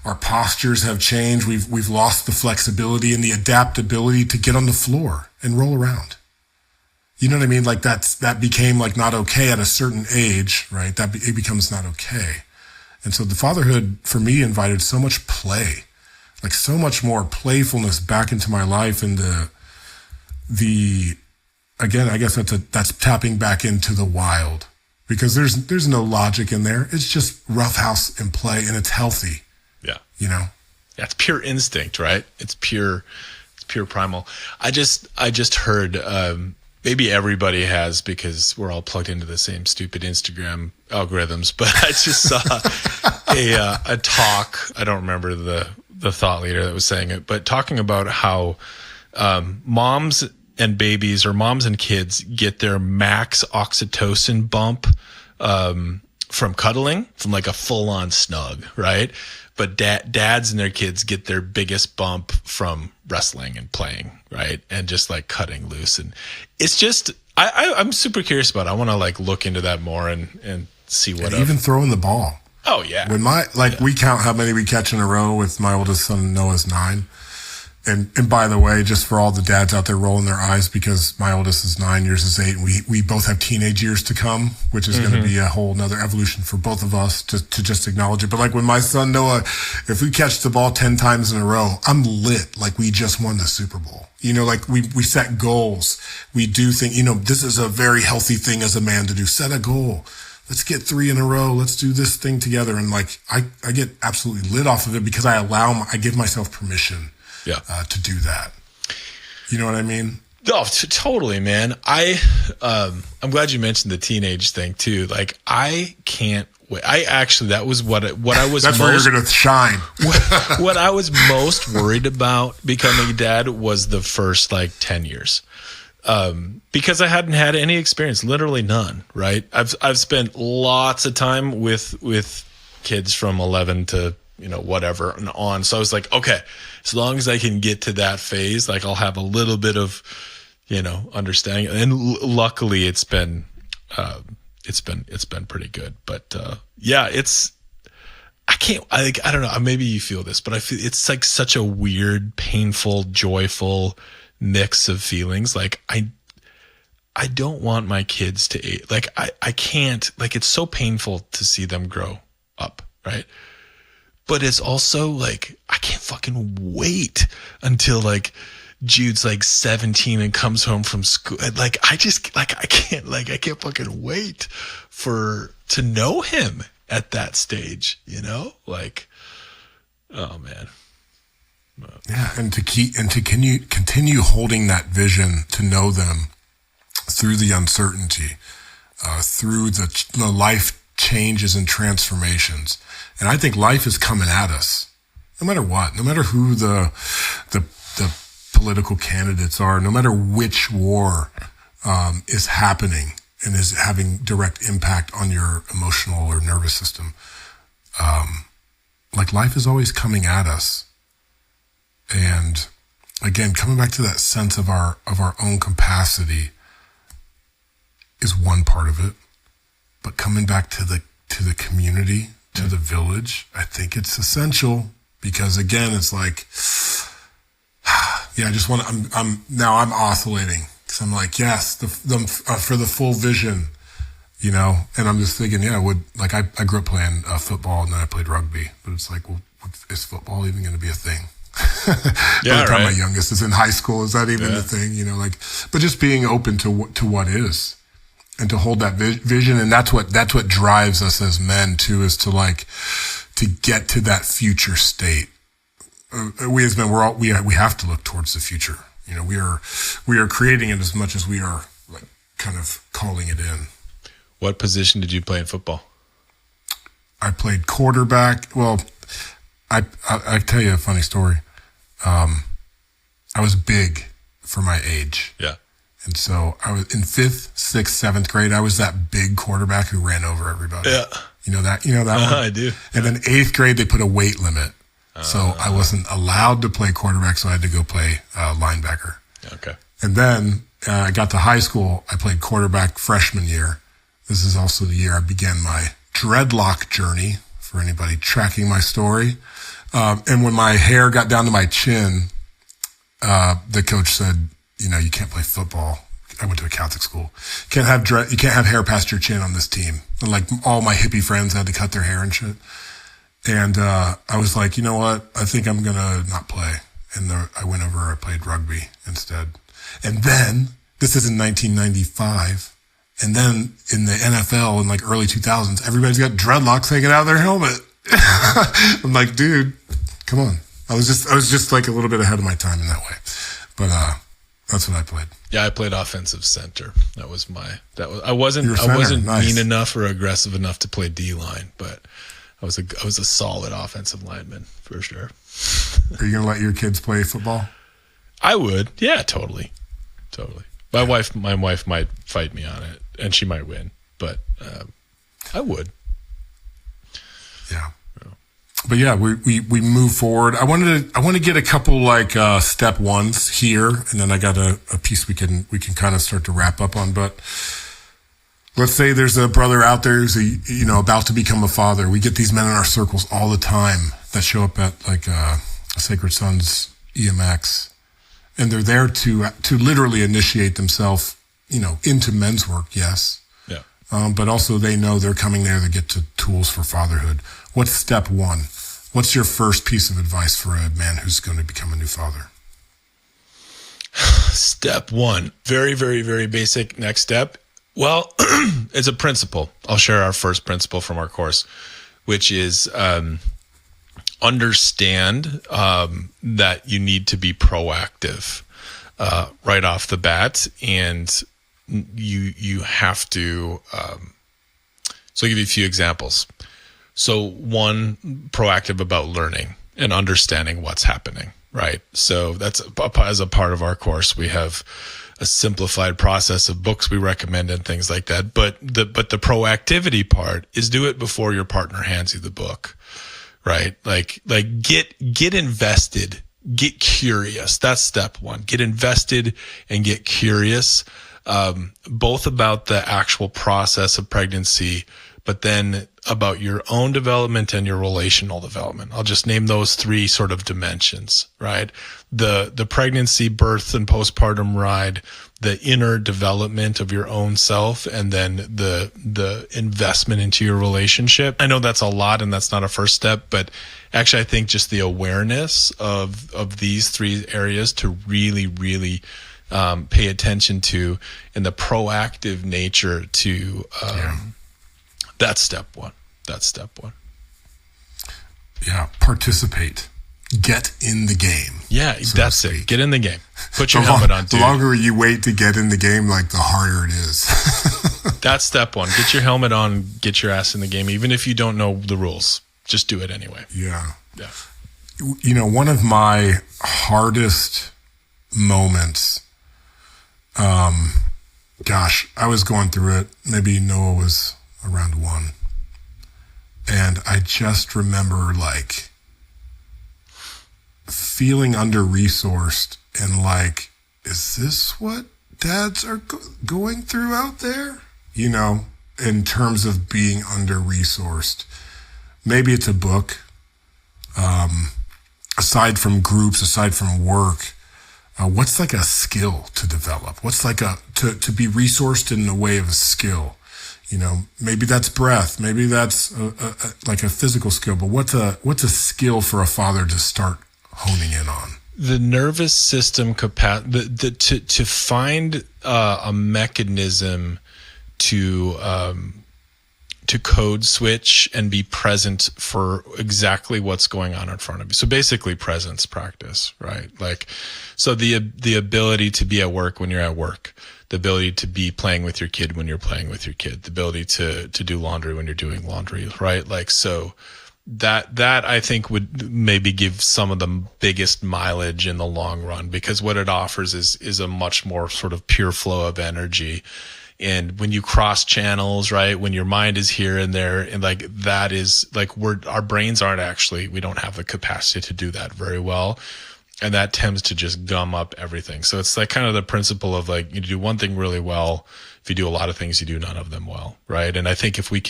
B: our postures have changed. We've lost the flexibility and the adaptability to get on the floor and roll around. You know what I mean? Like that became like not okay at a certain age, right? It becomes not okay. And so the fatherhood for me invited so much play, like so much more playfulness back into my life. And again, I guess that's tapping back into the wild, because there's no logic in there. It's just roughhouse and play, and it's healthy.
A: Yeah.
B: Yeah,
A: it's pure instinct, right? It's pure primal. I just heard, maybe everybody has, because we're all plugged into the same stupid Instagram algorithms, but I just saw a talk. I don't remember the thought leader that was saying it, but talking about how moms and babies, or moms and kids, get their max oxytocin bump from cuddling, from like a full-on snug, right? But dads and their kids get their biggest bump from wrestling and playing, right? And just like cutting loose. And it's just, I'm super curious about it. I want to like look into that more and see what.
B: And even throwing the ball.
A: Oh yeah.
B: When we count how many we catch in a row with my oldest son, Noah's 9. And by the way, just for all the dads out there rolling their eyes, because my oldest is 9, yours is 8, and we both have teenage years to come, which is going to be a whole nother evolution for both of us to just acknowledge it. But like when my son Noah, if we catch the ball 10 times in a row, I'm lit like we just won the Super Bowl. Like we set goals. We do think, this is a very healthy thing as a man to do. Set a goal. Let's get 3 in a row. Let's do this thing together. And like, I get absolutely lit off of it, because I give myself permission. Yeah. To do that. You know what I mean?
A: Oh, totally, man. I'm glad you mentioned the teenage thing too. Like, I can't wait. That was what I was.
B: That's where you're going to shine.
A: What I was most worried about becoming a dad was the first 10 years. Because I hadn't had any experience, literally none, right? I've spent lots of time with kids from 11 to whatever and on. So I was like, okay, as long as I can get to that phase, I'll have a little bit of, understanding. And luckily it's been pretty good. But, yeah, I don't know, maybe you feel this, but I feel it's such a weird, painful, joyful mix of feelings. I don't want my kids to, I can't, it's so painful to see them grow up. Right. But it's also I can't fucking wait until Jude's like 17 and comes home from school. Like, I can't fucking wait to know him at that stage, you know? Like, oh man.
B: Yeah. And to continue holding that vision, to know them through the uncertainty, through the life changes and transformations. And I think life is coming at us, no matter what, no matter who the political candidates are, no matter which war is happening and is having direct impact on your emotional or nervous system. Like life is always coming at us. And again, coming back to that sense of our own capacity is one part of it. But coming back to the community, to the village, I think it's essential, because again, it's like, yeah, I just want to, I'm oscillating, because I'm like, yes, for the full vision, you know, and I'm just thinking, yeah, I grew up playing football, and then I played rugby, but it's like, well, is football even going to be a thing?
A: Yeah,
B: by the time my youngest is in high school, is that even the thing, you know, like, but just being open to what is, and to hold that vision. And that's what drives us as men too, is to get to that future state. We as men, we have to look towards the future. You know, we are creating it as much as we are like kind of calling it in.
A: What position did you play in football?
B: I played quarterback. Well, I tell you a funny story. I was big for my age. Yeah. And so I was in 5th, 6th, 7th grade. I was that big quarterback who ran over everybody. Yeah. You know that one?
A: I do.
B: And then 8th grade, they put a weight limit. So I wasn't allowed to play quarterback, so I had to go play linebacker.
A: Okay.
B: And then I got to high school. I played quarterback freshman year. This is also the year I began my dreadlock journey, for anybody tracking my story. And when my hair got down to my chin, the coach said, you know, you can't play football. I went to a Catholic school. You can't have hair past your chin on this team. And like all my hippie friends had to cut their hair and shit. And I was like, you know what? I think I'm going to not play. And I went over, I played rugby instead. And then, this is in 1995. And then in the NFL in like early 2000s, everybody's got dreadlocks hanging out of their helmet. I'm like, dude, come on. I was just like a little bit ahead of my time in that way. But that's what I played.
A: Yeah, I played offensive center. I wasn't nice. Mean enough or aggressive enough to play D-line, but I was a solid offensive lineman for sure.
B: Are you gonna let your kids play football?
A: I would. Yeah, totally. My wife might fight me on it, and she might win, but I would.
B: Yeah. But yeah, we move forward. I want to get a couple like step ones here, and then I got a piece we can kind of start to wrap up on. But let's say there's a brother out there who's about to become a father. We get these men in our circles all the time that show up at like Sacred Sons EMX, and they're there to literally initiate themselves, into men's work. Yes. Yeah. But also they know they're coming there to get to tools for fatherhood. What's step one? What's your first piece of advice for a man who's going to become a new father?
A: Step one, very, very, very basic next step. Well, it's a principle. I'll share our first principle from our course, which is understand that you need to be proactive right off the bat, and you have to. So I'll give you a few examples. So one, proactive about learning and understanding what's happening, right? So that's as a part of our course, we have a simplified process of books we recommend and things like that. But the proactivity part is do it before your partner hands you the book, right? Like get invested, get curious. That's step one. Get invested and get curious, both about the actual process of pregnancy, but then about your own development and your relational development. I'll just name those three sort of dimensions, right? The pregnancy, birth, and postpartum ride, the inner development of your own self, and then the investment into your relationship. I know that's a lot and that's not a first step, but actually I think just the awareness of these three areas to really, really pay attention to, and the proactive nature to, that's step one.
B: Yeah. Participate. Get in the game.
A: Yeah, that's it. Get in the game. Put your helmet on, dude.
B: The longer you wait to get in the game, like the harder it is.
A: That's step one. Get your helmet on, get your ass in the game, even if you don't know the rules. Just do it anyway.
B: Yeah.
A: Yeah.
B: You know, one of my hardest moments, I was going through it. Maybe Noah was around 1. And I just remember like feeling under-resourced and like, is this what dads are going through out there? You know, in terms of being under-resourced. Maybe it's a book. Aside from groups, aside from work, what's like a skill to develop? What's like to be resourced in the way of a skill? You know, maybe that's breath. Maybe that's like a physical skill. But what's a skill for a father to start honing in on?
A: The nervous system capacity to find a mechanism to code switch and be present for exactly what's going on in front of you. So basically presence practice, right? Like, so the ability to be at work when you're at work, the ability to be playing with your kid when you're playing with your kid, the ability to do laundry when you're doing laundry, right? Like, so that I think would maybe give some of the biggest mileage in the long run, because what it offers is a much more sort of pure flow of energy. And when you cross channels, right, when your mind is here and there, and like that is like our brains aren't actually, we don't have the capacity to do that very well. And that tends to just gum up everything. So it's like kind of the principle of like, you do one thing really well. If you do a lot of things, you do none of them well, right? And I think if we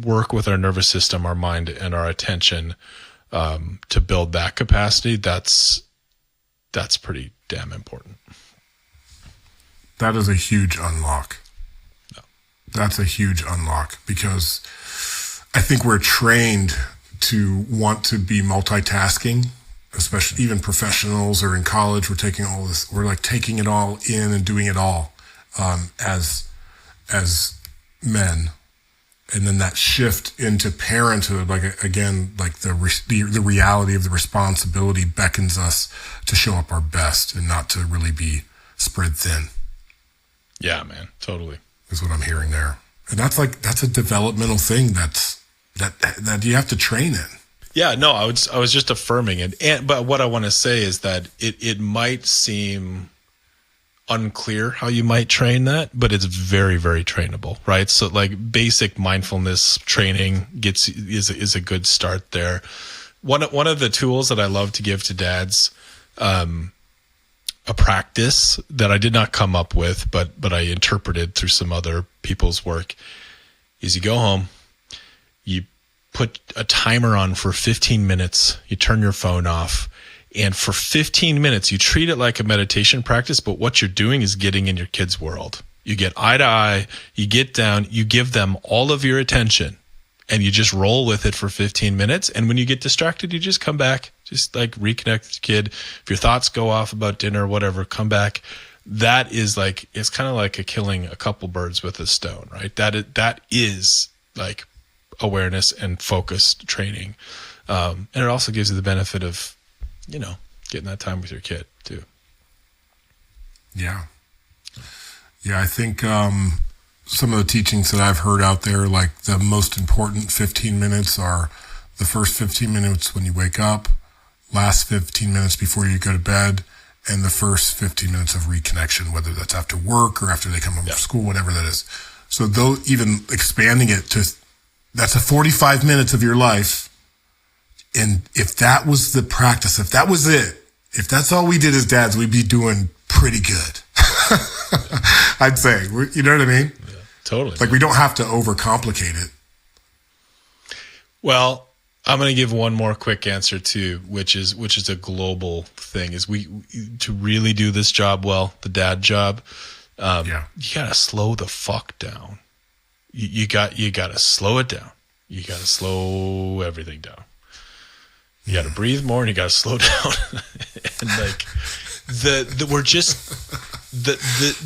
A: work with our nervous system, our mind, and our attention to build that capacity, that's pretty damn important.
B: That is a huge unlock. That's a huge unlock, because I think we're trained to want to be multitasking, especially even professionals or in college. We're taking all this, we're like taking it all in and doing it all as men. And then that shift into parenthood, like again, like the reality of the responsibility beckons us to show up our best and not to really be spread thin.
A: Yeah, man, totally.
B: Is what I'm hearing there. And that's a developmental thing that you have to train in.
A: Yeah, no, I was just affirming it. But what I want to say is that it might seem unclear how you might train that, but it's very, very trainable, right? So like basic mindfulness training is a good start there. One of the tools that I love to give to dads, a practice that I did not come up with, but I interpreted through some other people's work, is you go home, you put a timer on for 15 minutes, you turn your phone off, and for 15 minutes, you treat it like a meditation practice, but what you're doing is getting in your kid's world. You get eye to eye, you get down, you give them all of your attention, and you just roll with it for 15 minutes. And when you get distracted, you just come back, just like reconnect with your kid. If your thoughts go off about dinner or whatever, come back. That is like, it's kind of like killing a couple birds with a stone, right? That is like awareness and focused training. And it also gives you the benefit of, you know, getting that time with your kid too.
B: Yeah. Yeah. I think, some of the teachings that I've heard out there, like the most important 15 minutes are the first 15 minutes when you wake up, last 15 minutes before you go to bed, and the first 15 minutes of reconnection, whether that's after work or after they come home from school, whatever that is. So though, even expanding it to, that's a 45 minutes of your life. And if that was the practice, if that was it, if that's all we did as dads, we'd be doing pretty good. I'd say, you know what I mean?
A: Yeah, totally.
B: Like we don't have to overcomplicate it.
A: Well, I'm going to give one more quick answer too, which is a global thing. Is we to really do this job well, the dad job. You gotta slow the fuck down. You gotta slow it down. You gotta slow everything down. You gotta breathe more, and you gotta slow down. And like we're just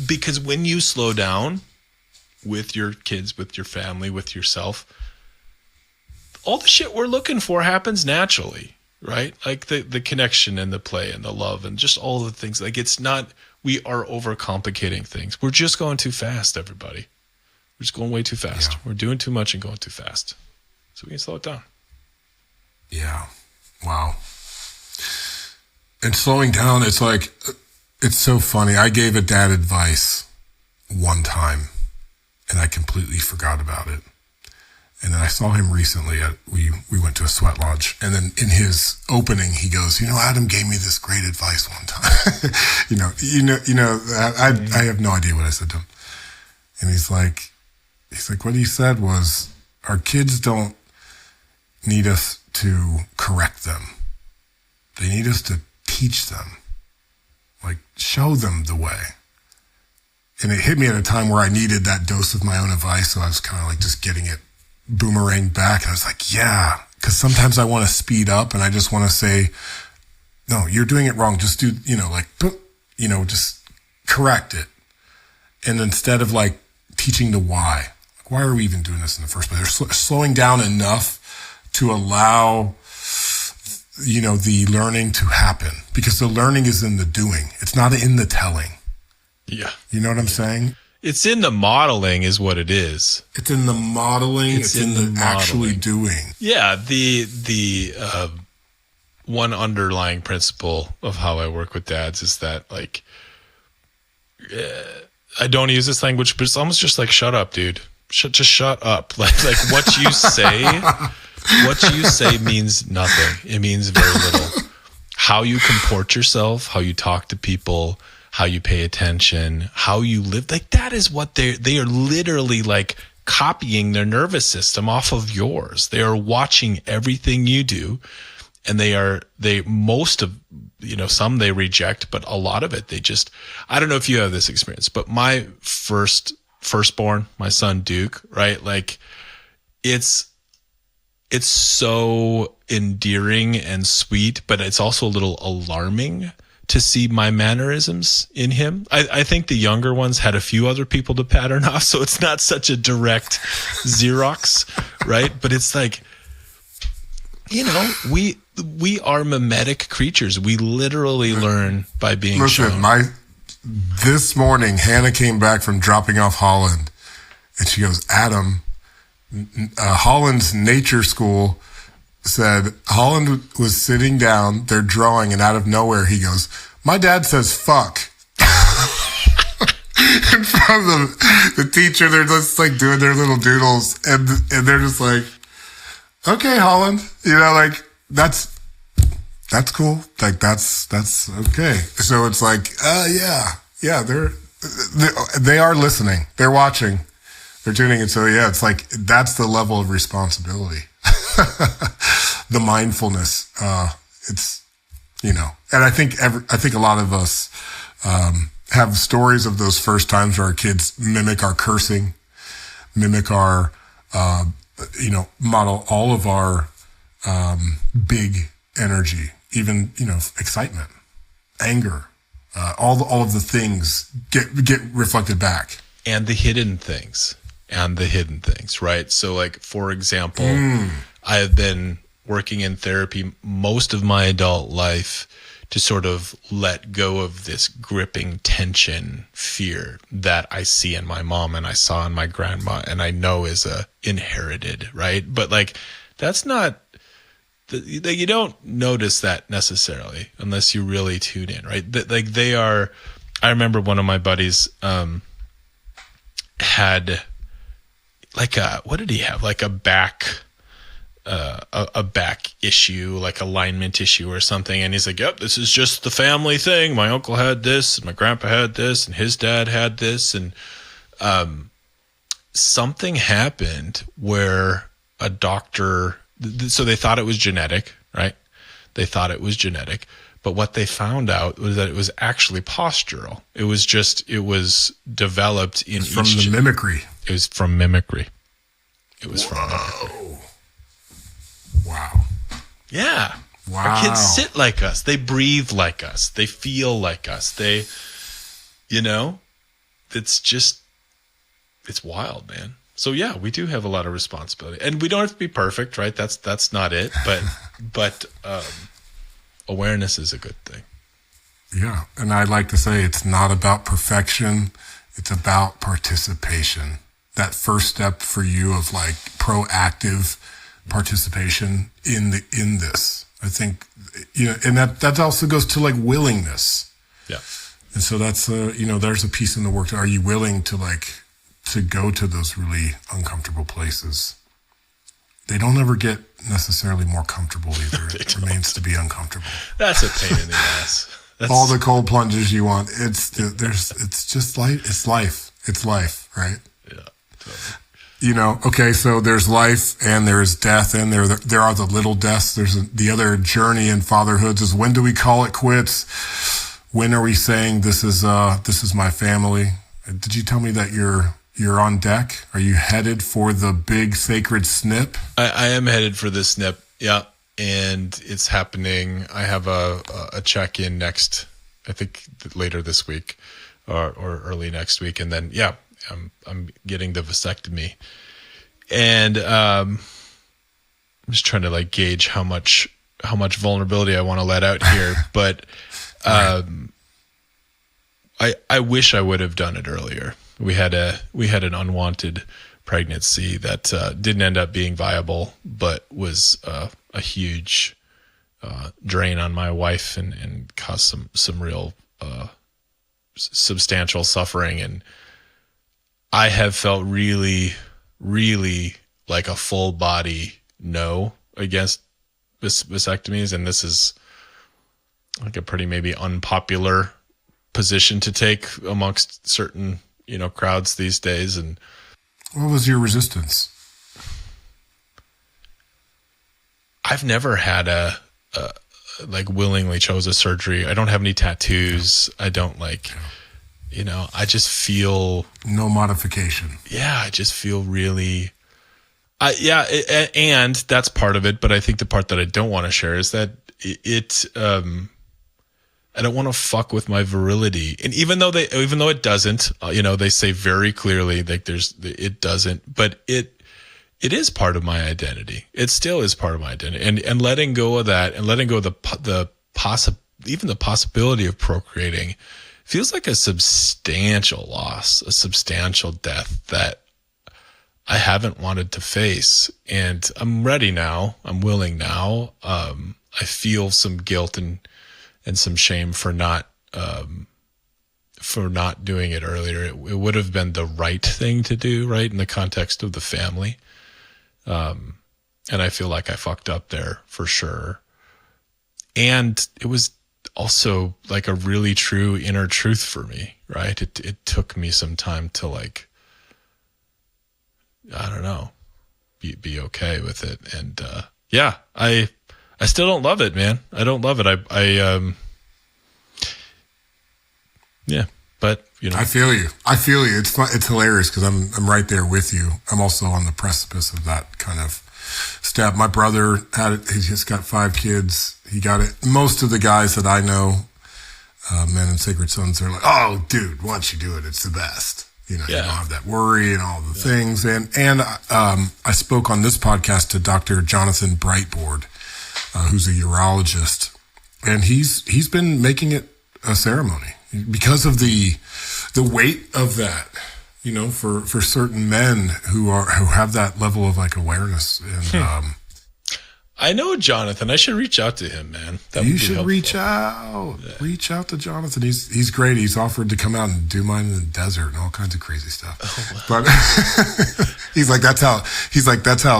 A: because when you slow down with your kids, with your family, with yourself, all the shit we're looking for happens naturally, right? Like the connection and the play and the love and just all the things. Like it's not, we are overcomplicating things. We're just going too fast, everybody. We're just going way too fast. Yeah. We're doing too much and going too fast. So we can slow it down.
B: Yeah. Wow. And slowing down, it's like, it's so funny. I gave a dad advice one time and I completely forgot about it. And then I saw him recently we went to a sweat lodge, and then in his opening, he goes, Adam gave me this great advice one time. I have no idea what I said to him. And he's like, what he said was, our kids don't need us to correct them. They need us to teach them, like show them the way. And it hit me at a time where I needed that dose of my own advice. So I was kind of like just getting it boomerang back. And I was like, yeah, because sometimes I want to speed up and I just want to say, no, you're doing it wrong. Just do, just correct it. And instead of like teaching the why, like, why are we even doing this in the first place? They're slowing down enough to allow, the learning to happen, because the learning is in the doing. It's not in the telling.
A: Yeah.
B: You know what I'm saying?
A: It's in the modeling is what it is.
B: It's in the modeling. It's in the actually doing.
A: Yeah. The one underlying principle of how I work with dads is that, like, I don't use this language, but it's almost just like, shut up, dude. Just shut up. Like what you say means nothing. It means very little. How you comport yourself, how you talk to people, how you pay attention, how you live, like that is what they are literally like copying their nervous system off of yours. They are watching everything you do, and some they reject, but a lot of it they just, I don't know if you have this experience, but my firstborn, my son Duke, right? Like it's so endearing and sweet, but it's also a little alarming to see my mannerisms in him. I think the younger ones had a few other people to pattern off, so it's not such a direct Xerox, right? But it's like, we are mimetic creatures. We literally learn by being shown.
B: This morning, Hannah came back from dropping off Holland, and she goes, Adam, Holland's nature school said Holland was sitting down, they're drawing, and out of nowhere he goes, my dad says fuck. In front of the teacher, they're just like doing their little doodles, and they're just like, okay, Holland, like that's cool. Like that's okay. So it's like, yeah, they are listening. They're watching. They're tuning in. So yeah, it's like, that's the level of responsibility. The mindfulness, it's, and I think a lot of us, have stories of those first times where our kids mimic our cursing, mimic our, model all of our, big energy, even, excitement, anger, all of the things get reflected back.
A: And the hidden things, right? So like, for example, I have been working in therapy most of my adult life to sort of let go of this gripping tension, fear that I see in my mom and I saw in my grandma and I know is inherited, right? But like, that's not, you don't notice that necessarily unless you really tune in, right? Like I remember one of my buddies had like what did he have? Like a back issue, like alignment issue or something. And he's like, yep, this is just the family thing. My uncle had this, and my grandpa had this, and his dad had this. And something happened where a doctor So they thought it was genetic, right? They thought it was genetic. But what they found out was that it was actually postural. It was developed in
B: from the mimicry.
A: It was from mimicry. It was from mimicry.
B: Wow.
A: Yeah.
B: Wow.
A: Our kids sit like us. They breathe like us. They feel like us. They, it's wild, man. So yeah, we do have a lot of responsibility, and we don't have to be perfect, right? That's not it. But awareness is a good thing.
B: Yeah, and I like to say it's not about perfection; it's about participation. That first step for you of like proactive participation in this, I think, and that also goes to like willingness.
A: Yeah,
B: and so that's there's a piece in the work. Are you willing to go to those really uncomfortable places? They don't ever get necessarily more comfortable either. It remains to be uncomfortable.
A: That's a pain in the ass.
B: All the cold plunges you want. It's just life. It's life. It's life, right?
A: Yeah. Totally.
B: Okay, so there's life and there's death, and there are the little deaths. There's the other journey in fatherhood is, when do we call it quits? When are we saying this is my family? Did you tell me that you're on deck? Are you headed for the big sacred snip?
A: I am headed for the snip. Yeah. And it's happening. I have a check-in next, I think later this week or early next week. And then, yeah, I'm getting the vasectomy. And I'm just trying to like gauge how much vulnerability I want to let out here. But I wish I would have done it earlier. We had an unwanted pregnancy that didn't end up being viable, but was a huge drain on my wife and caused some real substantial suffering. And I have felt really, really like a full body no against vasectomies, and this is like a pretty maybe unpopular position to take amongst certain crowds these days. And
B: what was your resistance?
A: I've never had a willingly chose a surgery. I don't have any tattoos. I don't I just feel
B: no modification.
A: Yeah. I just feel really, and that's part of it. But I think the part that I don't want to share is that I don't want to fuck with my virility. And even though it doesn't, they say very clearly like it doesn't, but it is part of my identity. It still is part of my identity. And letting go of that and letting go of even the possibility of procreating feels like a substantial loss, a substantial death that I haven't wanted to face. And I'm ready now. I'm willing now. I feel some guilt and some shame for not doing it earlier. It would have been the right thing to do, right, in the context of the family. And I feel like I fucked up there for sure. And it was also like a really true inner truth for me, right? It took me some time to I don't know, be okay with it. And I still don't love it, man. I don't love it. But
B: I feel you. It's fun. It's hilarious because I'm right there with you. I'm also on the precipice of that kind of step. My brother had it. He's just got 5 kids. He got it. Most of the guys that I know, men and sacred sons, are like, "Oh, dude, once you do it, it's the best." You don't have that worry and all the things. And I spoke on this podcast to Dr. Jonathan Brightboard, who's a urologist, and he's been making it a ceremony because of the weight of that, for certain men who have that level of like awareness. And
A: I know Jonathan. I should reach out to him, man.
B: You should reach out. Yeah. Reach out to Jonathan. He's great. He's offered to come out and do mine in the desert and all kinds of crazy stuff. Oh, wow. But he's like, that's how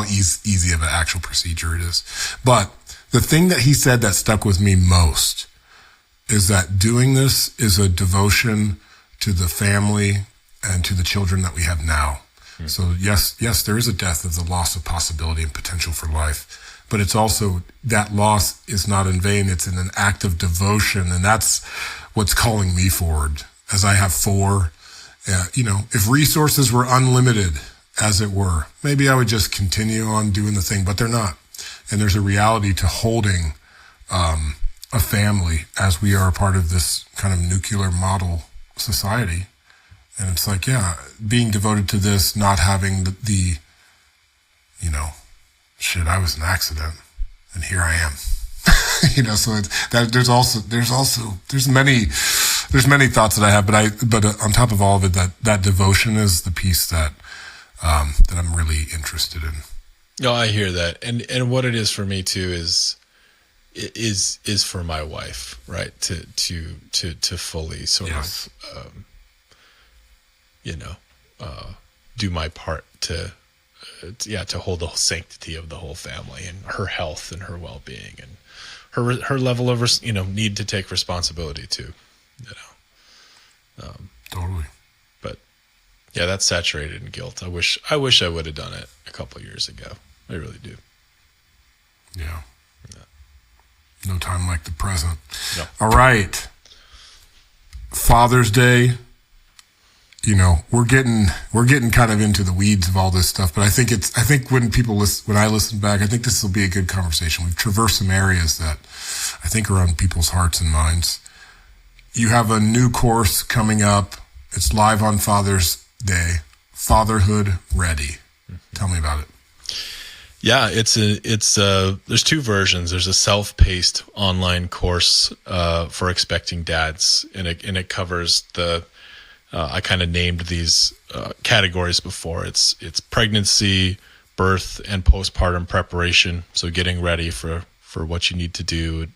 B: easy of an actual procedure it is. But the thing that he said that stuck with me most is that doing this is a devotion to the family and to the children that we have now. Mm-hmm. So yes, there is a death of the loss of possibility and potential for life. but it's also that loss is not in vain. It's in an act of devotion. And that's what's calling me forward as I have 4. If resources were unlimited, as it were, maybe I would just continue on doing the thing, but they're not. And there's a reality to holding a family as we are a part of this kind of nuclear model society. And it's like, being devoted to this, not having the I was an accident and here I am. So it's that there's many thoughts that I have, but on top of all of it, that devotion is the piece that I'm really interested in.
A: No, I hear that. And what it is for me too is for my wife, right? To fully sort of, do my part to hold the sanctity of the whole family and her health and her well-being and her level of, need to take responsibility too,
B: Totally.
A: But yeah, that's saturated in guilt. I wish I would have done it a couple of years ago. I really do.
B: Yeah. No time like the present.
A: No.
B: All right. Father's Day. We're getting kind of into the weeds of all this stuff, but I think when people listen, when I listen back, I think this will be a good conversation. We've traversed some areas that I think are on people's hearts and minds. You have a new course coming up. It's live on Father's Day. Fatherhood Ready. Tell me about it.
A: Yeah, it's there's 2 versions. There's a self-paced online course for expecting dads, and it covers I kind of named these categories before. It's pregnancy, birth, and postpartum preparation. So getting ready for what you need to do.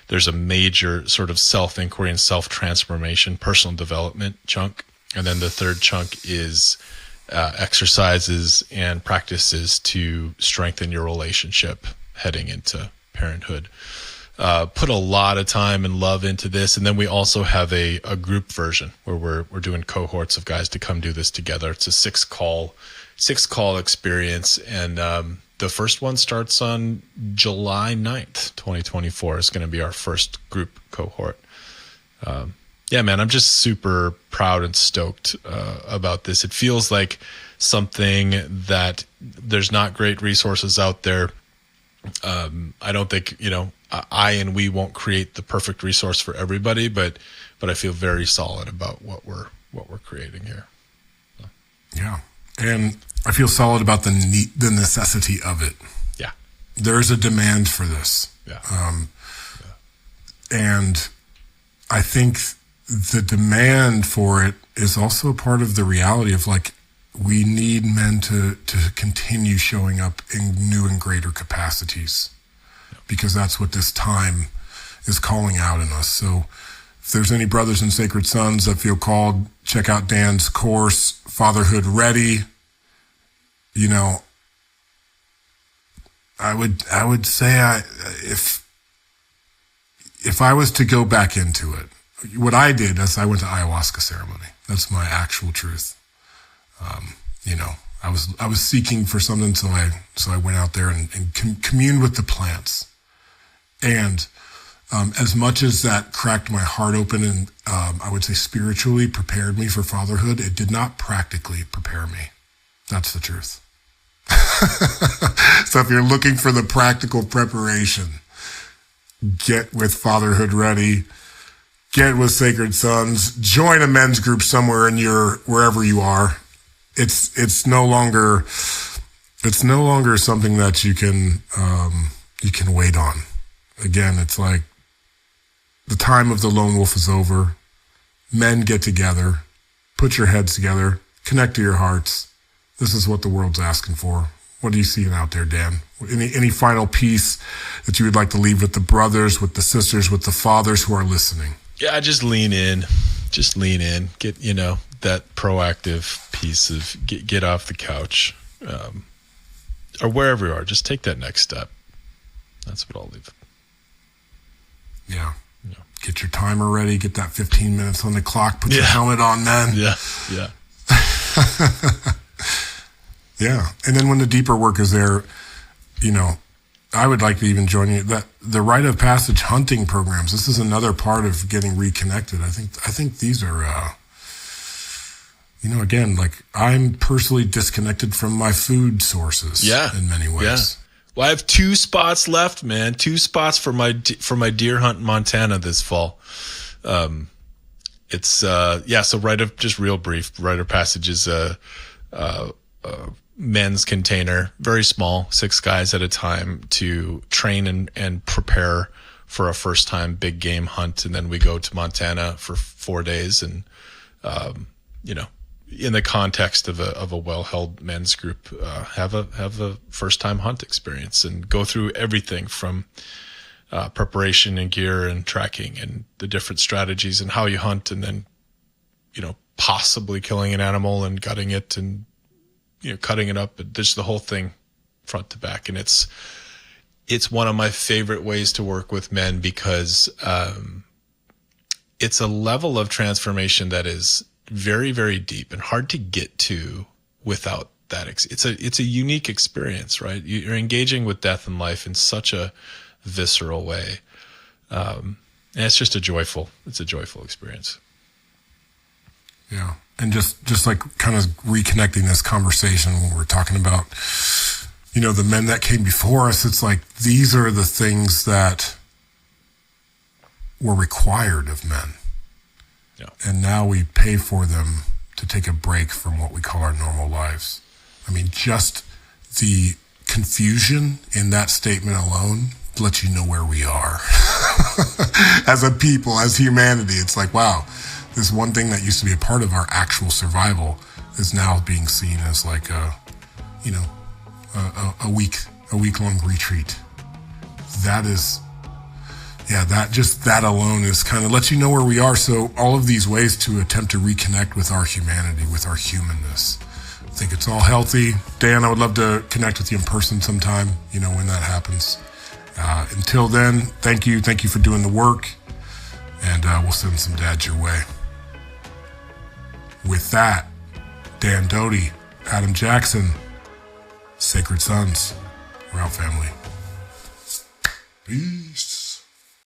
A: There's a major sort of self-inquiry and self-transformation, personal development chunk. And then the third chunk is exercises and practices to strengthen your relationship heading into parenthood. Put a lot of time and love into this. And then we also have a group version where we're doing cohorts of guys to come do this together. It's a 6 call experience. And the first one starts on July 9th, 2024. It's going to be our first group cohort. Yeah, man, I'm just super proud and stoked about this. It feels like something that there's not great resources out there. I don't think, we won't create the perfect resource for everybody, but I feel very solid about what we're creating here. So.
B: Yeah. And I feel solid about the necessity of it.
A: Yeah.
B: There's a demand for this.
A: Yeah.
B: And I think the demand for it is also a part of the reality of we need men to continue showing up in new and greater capacities, because that's what this time is calling out in us. So if there's any brothers and sacred sons that feel called, check out Dan's course, Fatherhood Ready. I would say if I was to go back into it, what I did is I went to ayahuasca ceremony. That's my actual truth. I was seeking for something, so I went out there and communed with the plants. And as much as that cracked my heart open and I would say spiritually prepared me for fatherhood, it did not practically prepare me. That's the truth. So if you're looking for the practical preparation, get with Fatherhood Ready. Get with Sacred Sons. Join a men's group somewhere in wherever you are. It's no longer something that you can wait on. Again, it's like the time of the lone wolf is over. Men get together, put your heads together, connect to your hearts. This is what the world's asking for. What are you seeing out there, Dan? Any final piece that you would like to leave with the brothers, with the sisters, with the fathers who are listening?
A: Yeah, just lean in. Get, that proactive piece of get off the couch, or wherever you are. Just take that next step. That's what I'll leave.
B: Yeah. Get your timer ready. Get that 15 minutes on the clock. Put your helmet on, man.
A: Yeah.
B: Yeah. And then when the deeper work is there, I would like to even join you. That the rite of passage hunting programs. This is another part of getting reconnected. I think these are, again, like I'm personally disconnected from my food sources.
A: Yeah.
B: In many ways.
A: Yeah. Well, I have 2 spots left, man. 2 spots for my deer hunt in Montana this fall. So just real brief. Rite of passage is a men's container, very small, 6 guys at a time to train and prepare for a first time big game hunt. And then we go to Montana for 4 days and, in the context of a well-held men's group, have a first time hunt experience and go through everything from, preparation and gear and tracking and the different strategies and how you hunt, and then, possibly killing an animal and gutting it and, cutting it up, but just the whole thing front to back. And it's one of my favorite ways to work with men because, it's a level of transformation that is very, very deep and hard to get to without that. It's a unique experience, right? You're engaging with death and life in such a visceral way. And it's just a joyful experience.
B: Yeah. And just like kind of reconnecting this conversation when we're talking about, the men that came before us, it's like, these are the things that were required of men.
A: Yeah.
B: And now we pay for them to take a break from what we call our normal lives. I mean, just the confusion in that statement alone lets you know where we are as a people, as humanity. It's like, wow, this one thing that used to be a part of our actual survival is now being seen as like a week-long retreat. That is, that alone is kind of lets you know where we are. So all of these ways to attempt to reconnect with our humanity, with our humanness, I think it's all healthy. Dan, I would love to connect with you in person sometime, when that happens. Until then, thank you for doing the work, and we'll send some dads your way. With that, Dan Doty, Adam Jackson, Sacred Sons, we're out, family. Peace.